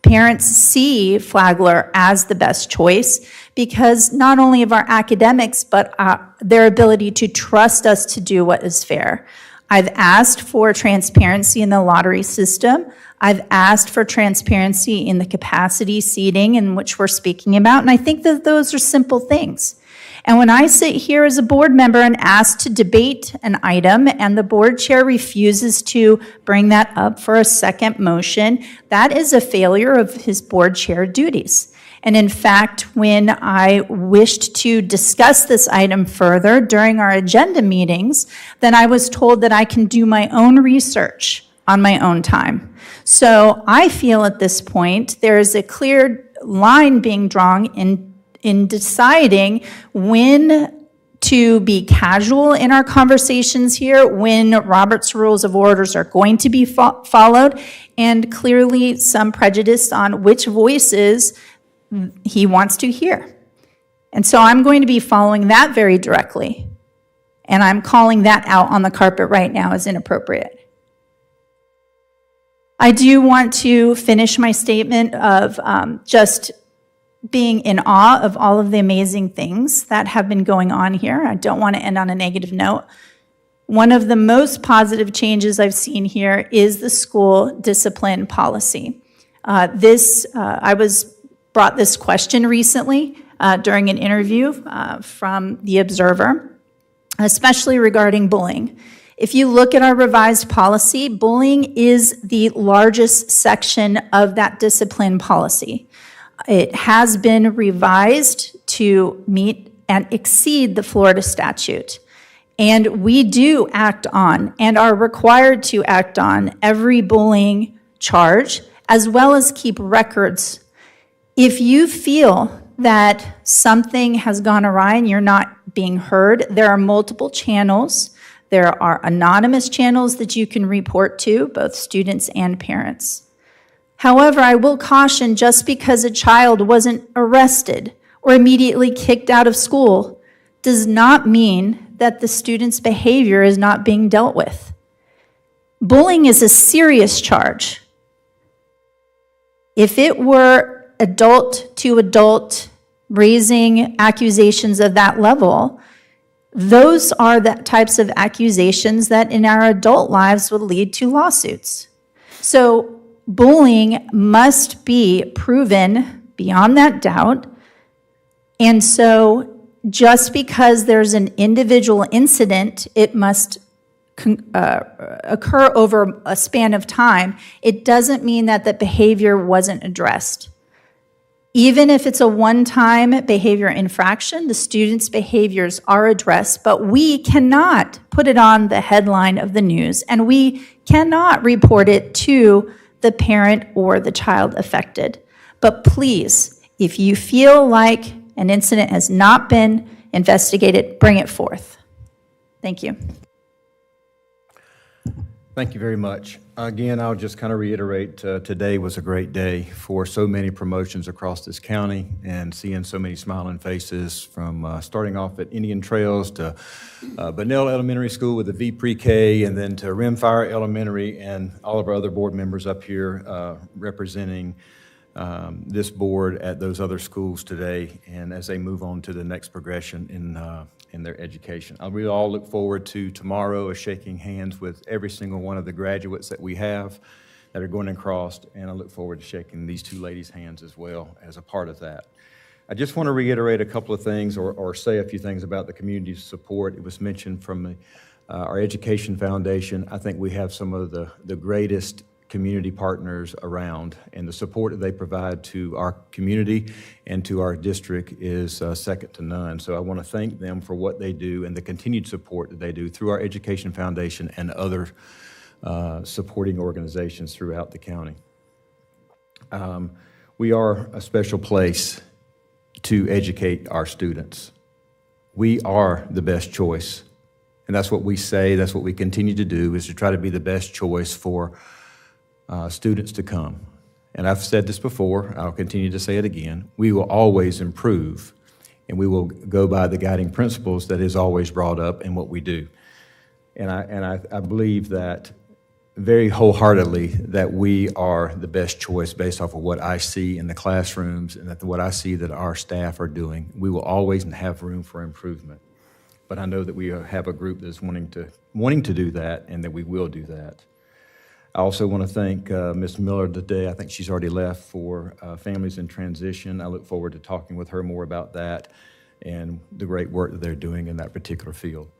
parents see Flagler as the best choice, because not only of our academics, but their ability to trust us to do what is fair. I've asked for transparency in the lottery system. I've asked for transparency in the capacity seating in which we're speaking about, and I think that those are simple things. And when I sit here as a board member and ask to debate an item and the board chair refuses to bring that up for a second motion, that is a failure of his board chair duties. And in fact, when I wished to discuss this item further during our agenda meetings, then I was told that I can do my own research on my own time. So I feel at this point there is a clear line being drawn in deciding when to be casual in our conversations here, when Robert's Rules of Orders are going to be followed, and clearly some prejudice on which voices he wants to hear. And so I'm going to be following that very directly, and I'm calling that out on the carpet right now as inappropriate. I do want to finish my statement of just being in awe of all of the amazing things that have been going on here. I don't want to end on a negative note. One of the most positive changes I've seen here is the school discipline policy. I was brought this question recently during an interview from the Observer, especially regarding bullying. If you look at our revised policy, bullying is the largest section of that discipline policy. It has been revised to meet and exceed the Florida statute. And we do act on and are required to act on every bullying charge, as well as keep records. If you feel that something has gone awry and you're not being heard, there are multiple channels. There are anonymous channels that you can report to, both students and parents. However, I will caution, just because a child wasn't arrested or immediately kicked out of school does not mean that the student's behavior is not being dealt with. Bullying is a serious charge. If it were adult to adult raising accusations of that level, those are the types of accusations that in our adult lives would lead to lawsuits. So bullying must be proven beyond that doubt. And so just because there's an individual incident, it must occur over a span of time. It doesn't mean that the behavior wasn't addressed. Even if it's a one-time behavior infraction, the student's behaviors are addressed, but we cannot put it on the headline of the news, and we cannot report it to the parent or the child affected. But please, if you feel like an incident has not been investigated, bring it forth. Thank you. Thank you very much. Again, I'll just kind of reiterate, today was a great day for so many promotions across this county and seeing so many smiling faces from starting off at Indian Trails to Bunnell Elementary School with the V Pre-K and then to Rimfire Elementary and all of our other board members up here representing this board at those other schools today and as they move on to the next progression in their education. We all look forward to tomorrow of shaking hands with every single one of the graduates that we have that are going across, and I look forward to shaking these two ladies' hands as well as a part of that. I just want to reiterate a couple of things or say a few things about the community support. It was mentioned from our Education Foundation. I think we have some of the greatest community partners around, and the support that they provide to our community and to our district is second to none. So I want to thank them for what they do and the continued support that they do through our Education Foundation and other supporting organizations throughout the county. We are a special place to educate our students. We are the best choice, and that's what we say, that's what we continue to do, is to try to be the best choice for students to come. And I've said this before, I'll continue to say it again, we will always improve and we will go by the guiding principles that is always brought up in what we do. And I believe that very wholeheartedly that we are the best choice based off of what I see in the classrooms and that what I see that our staff are doing. We will always have room for improvement. But I know that we have a group that's wanting to do that and that we will do that. I also want to thank Ms. Miller today. I think she's already left for Families in Transition. I look forward to talking with her more about that and the great work that they're doing in that particular field.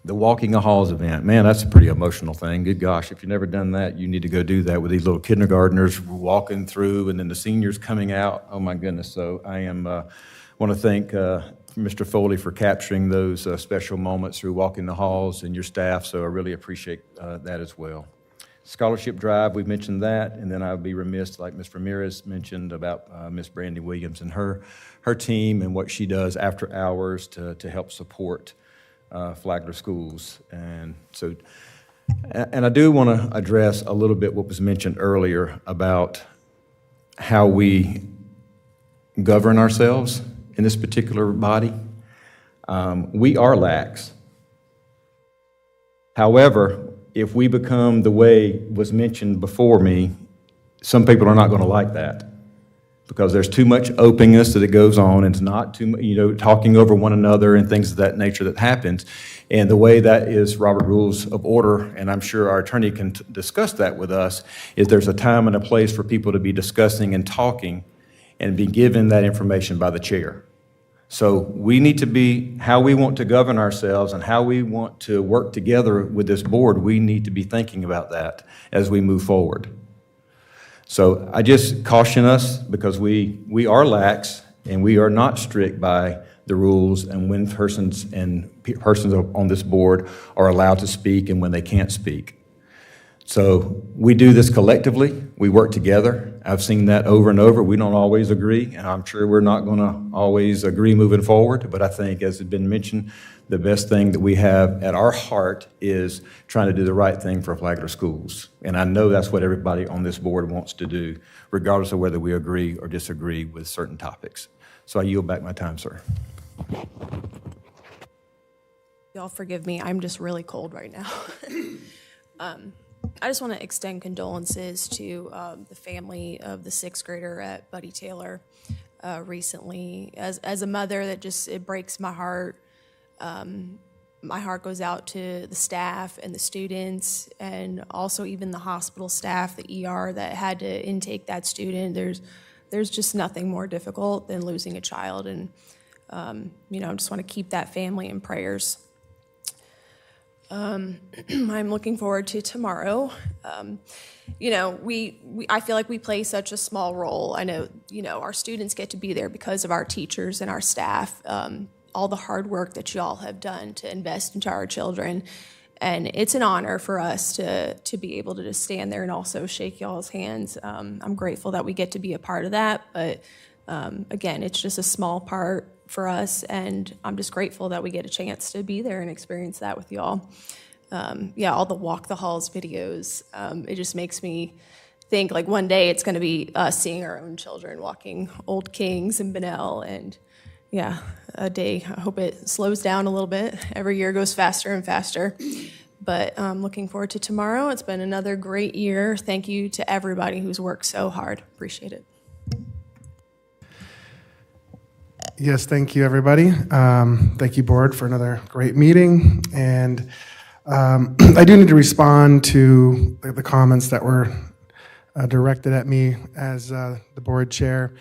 The Walking the Halls event, man, that's a pretty emotional thing. Good gosh, if you've never done that, you need to go do that with these little kindergartners walking through and then the seniors coming out. Oh my goodness. So I want to thank Mr. Foley for capturing those special moments through Walking the Halls and your staff, so I really appreciate that as well. Scholarship Drive, we mentioned that, and then I would be remiss, like Ms. Ramirez mentioned about Ms. Brandy Williams and her team and what she does after hours to help support Flagler schools. And I do want to address a little bit what was mentioned earlier about how we govern ourselves in this particular body. We are lax. However, if we become the way was mentioned before me, some people are not going to like that because there's too much openness that it goes on and it's not too much, talking over one another and things of that nature that happens. And the way that is Robert Rules of Order, and I'm sure our attorney can discuss that with us, is there's a time and a place for people to be discussing and talking and be given that information by the chair. So we need to be, how we want to govern ourselves and how we want to work together with this board, we need to be thinking about that as we move forward. So I just caution us because we are lax and we are not strict by the rules and when persons on this board are allowed to speak and when they can't speak. So we do this collectively. We work together. I've seen that over and over. We don't always agree, and I'm sure we're not going to always agree moving forward. But I think, as has been mentioned, the best thing that we have at our heart is trying to do the right thing for Flagler schools. And I know that's what everybody on this board wants to do, regardless of whether we agree or disagree with certain topics. So I yield back my time, sir. Y'all forgive me, I'm just really cold right now. I just want to extend condolences to the family of the sixth grader at Buddy Taylor recently. As a mother, it breaks my heart. My heart goes out to the staff and the students and also even the hospital staff, the ER that had to intake that student. There's just nothing more difficult than losing a child, and I just want to keep that family in prayers. I'm looking forward to tomorrow. I feel like we play such a small role. I know, our students get to be there because of our teachers and our staff, all the hard work that y'all have done to invest into our children. And it's an honor for us to be able to just stand there and also shake y'all's hands. I'm grateful that we get to be a part of that, but again, it's just a small part for us, and I'm just grateful that we get a chance to be there and experience that with y'all. all the Walk the Halls videos. It just makes me think like one day it's going to be us seeing our own children walking Old Kings and Bunnell, and a day. I hope it slows down a little bit. Every year goes faster and faster. But I'm looking forward to tomorrow. It's been another great year. Thank you to everybody who's worked so hard. Appreciate it. Yes, thank you, everybody. Thank you, board, for another great meeting. And I do need to respond to the comments that were directed at me as the board chair.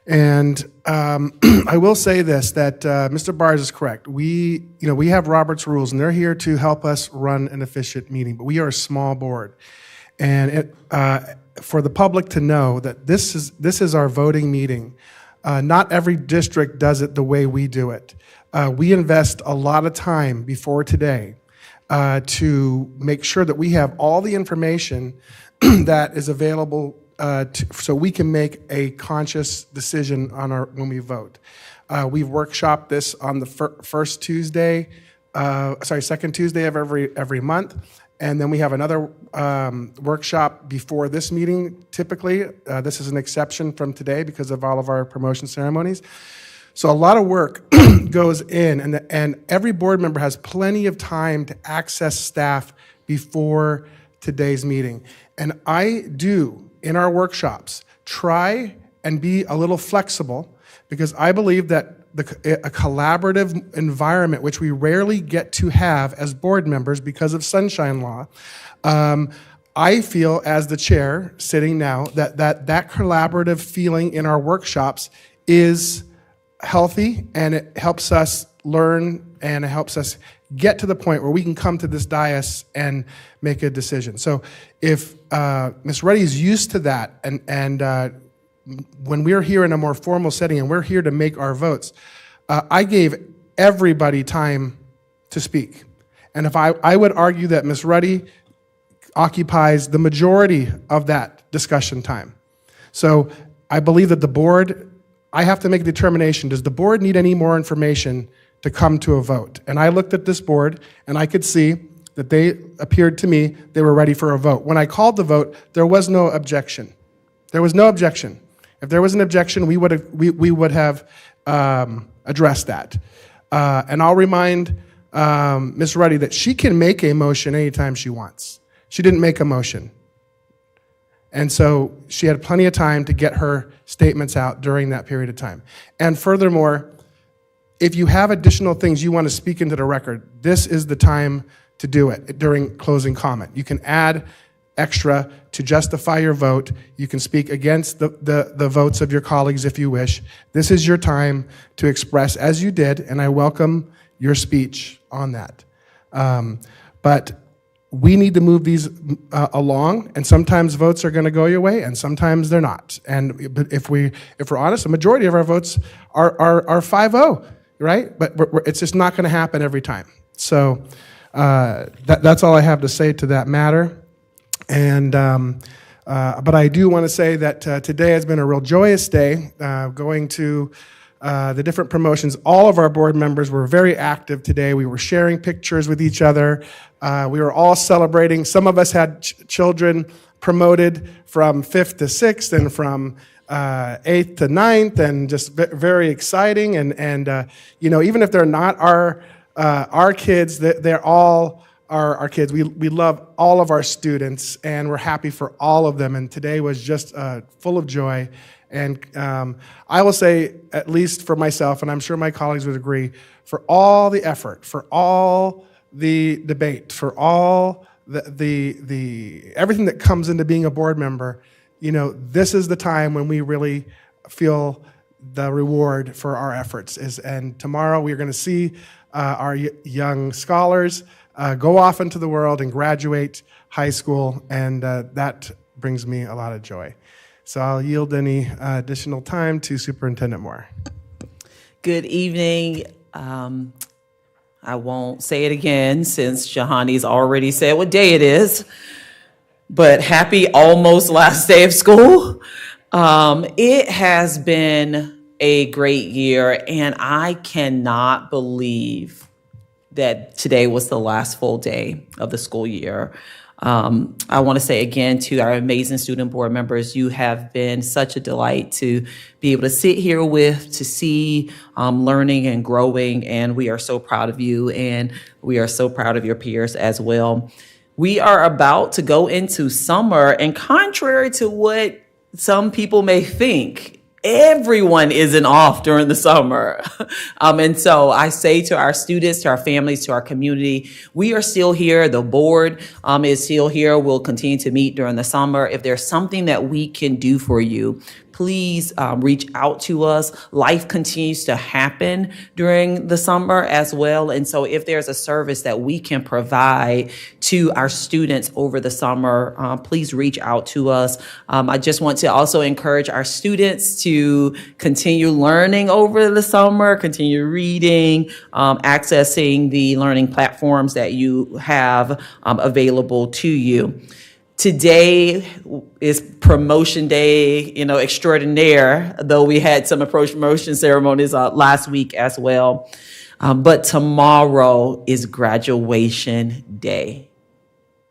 And I will say this, that Mr. Bars is correct. We have Robert's rules, and they're here to help us run an efficient meeting, but we are a small board. And for the public to know that this is our voting meeting. Not every district does it the way we do it. We invest a lot of time before today to make sure that we have all the information that is available so we can make a conscious decision on when we vote. We've workshopped this on the second Tuesday of every month, and then we have another workshop before this meeting. Typically, this is an exception from today because of all of our promotion ceremonies. So a lot of work goes in, and every board member has plenty of time to access staff before today's meeting. And I do, in our workshops, try and be a little flexible, because I believe that a collaborative environment, which we rarely get to have as board members because of sunshine law, I feel as the chair sitting now that collaborative feeling in our workshops is healthy, and it helps us learn, and it helps us get to the point where we can come to this dais and make a decision. So if Ms. Ruddy is used to that, and when we're here in a more formal setting and we're here to make our votes, I gave everybody time to speak. And if I would argue that Ms. Ruddy occupies the majority of that discussion time. So I believe that the board, I have to make a determination. Does the board need any more information to come to a vote? And I looked at this board, and I could see that they appeared to me they were ready for a vote. When I called the vote, there was no objection. There was no objection. If there was an objection, we would have addressed that. And I'll remind Ms. Ruddy that she can make a motion anytime she wants. She didn't make a motion. And so she had plenty of time to get her statements out during that period of time. And furthermore, if you have additional things you want to speak into the record, this is the time to do it during closing comment. You can add extra to justify your vote. You can speak against the votes of your colleagues if you wish. This is your time to express as you did, and I welcome your speech on that. But we need to move these along, and sometimes votes are going to go your way, and sometimes they're not. But if we're honest, the majority of our votes are 5-0, right? But it's just not going to happen every time. So that's all I have to say to that matter. And but I do want to say that today has been a real joyous day, going to the different promotions. All of our board members were very active today. We were sharing pictures with each other. We were all celebrating. Some of us had children promoted from 5th to 6th and from 8th to 9th, and just very exciting. And even if they're not our kids, they're all our kids. We love all of our students, and we're happy for all of them. And today was just full of joy. And I will say, at least for myself, and I'm sure my colleagues would agree, for all the effort, for all the debate, for all the everything that comes into being a board member, this is the time when we really feel the reward for our efforts. And tomorrow we're going to see our young scholars go off into the world and graduate high school, and that brings me a lot of joy. So I'll yield any additional time to Superintendent Moore. Good evening. I won't say it again since Shahani's already said what day it is, but happy almost last day of school. It has been a great year, and I cannot believe that today was the last full day of the school year. I want to say again to our amazing student board members, you have been such a delight to be able to sit here with, to see learning and growing, and we are so proud of you, and we are so proud of your peers as well. We are about to go into summer, and contrary to what some people may think, everyone isn't off during the summer. And so I say to our students, to our families, to our community, we are still here. The board is still here. We'll continue to meet during the summer. If there's something that we can do for you, please reach out to us. Life continues to happen during the summer as well. And so if there's a service that we can provide to our students over the summer, please reach out to us. I just want to also encourage our students to continue learning over the summer, continue reading, accessing the learning platforms that you have available to you. Today is promotion day, extraordinaire, though we had some promotion ceremonies last week as well. But tomorrow is graduation day.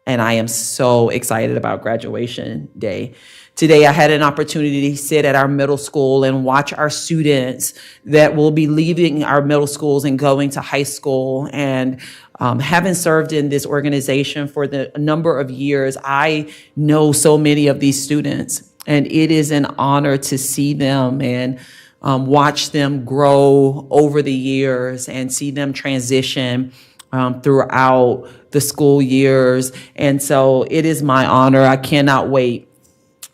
And I am so excited about graduation day. Today, I had an opportunity to sit at our middle school and watch our students that will be leaving our middle schools and going to high school. And having served in this organization for a number of years, I know so many of these students, and it is an honor to see them and watch them grow over the years and see them transition throughout the school years. And so it is my honor. I cannot wait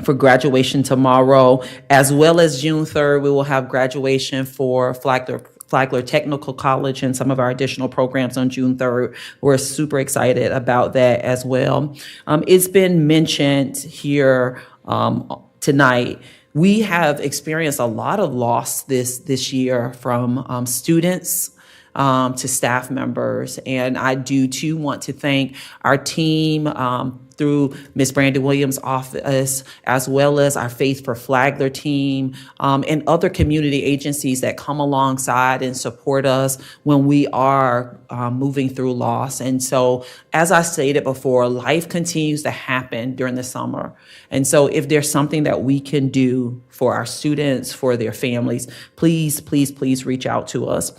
for graduation tomorrow, as well as June 3rd. We will have graduation for Flagler Technical College and some of our additional programs on June 3rd. We're super excited about that as well. It's been mentioned here tonight. We have experienced a lot of loss this year from students to staff members. And I do too want to thank our team through Ms. Brandy Williams' office, as well as our Faith for Flagler team, and other community agencies that come alongside and support us when we are moving through loss. And so, as I stated before, life continues to happen during the summer. And so if there's something that we can do for our students, for their families, please, please, please reach out to us.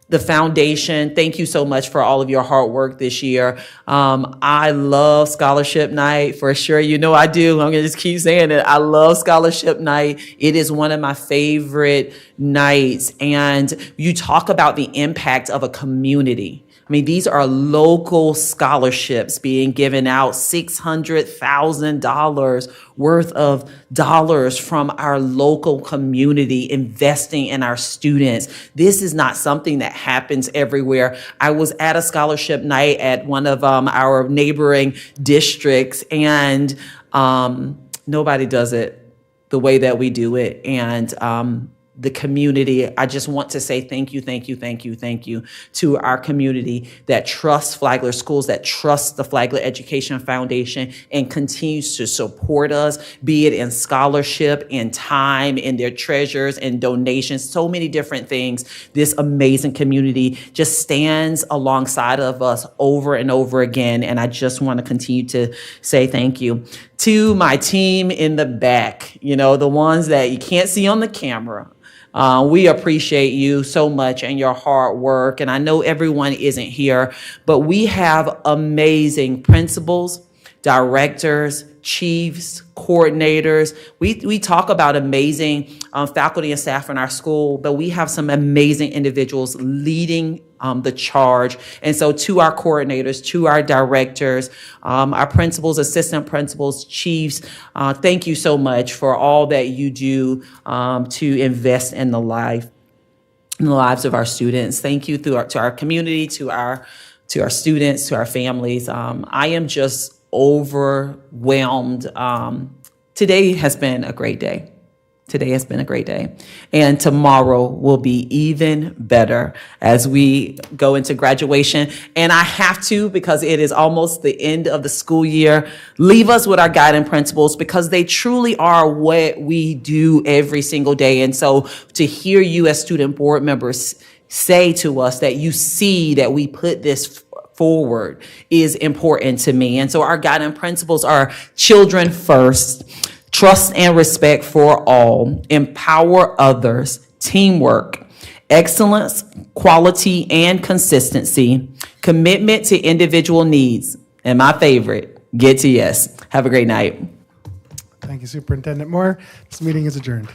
The foundation, thank you so much for all of your hard work this year. I love Scholarship Night, for sure. You know I do. I'm going to just keep saying it. I love Scholarship Night. It is one of my favorite nights. And you talk about the impact of a community. I mean, these are local scholarships being given out, $600,000 worth of dollars from our local community investing in our students. This is not something that happens everywhere. I was at a scholarship night at one of our neighboring districts, and nobody does it the way that we do it. And the community, I just want to say thank you, thank you, thank you, thank you to our community that trusts Flagler Schools, that trusts the Flagler Education Foundation, and continues to support us, be it in scholarship, in time, in their treasures, and donations, so many different things. This amazing community just stands alongside of us over and over again, and I just want to continue to say thank you. To my team in the back, the ones that you can't see on the camera, we appreciate you so much and your hard work. And I know everyone isn't here, but we have amazing principals, directors, chiefs, coordinators. We talk about amazing faculty and staff in our school, but we have some amazing individuals leading the charge. And so to our coordinators, to our directors, our principals, assistant principals, chiefs, thank you so much for all that you do to invest in the lives of our students. Thank you to our community, to our students, to our families. I am just overwhelmed. Today has been a great day. Today has been a great day. And tomorrow will be even better as we go into graduation. And I have to, because it is almost the end of the school year, leave us with our guiding principles, because they truly are what we do every single day. And so to hear you as student board members say to us that you see that we put this forward is important to me. And so our guiding principles are children first, trust and respect for all, empower others, teamwork, excellence, quality, and consistency, commitment to individual needs, and my favorite, get to yes. Have a great night. Thank you, Superintendent Moore. This meeting is adjourned.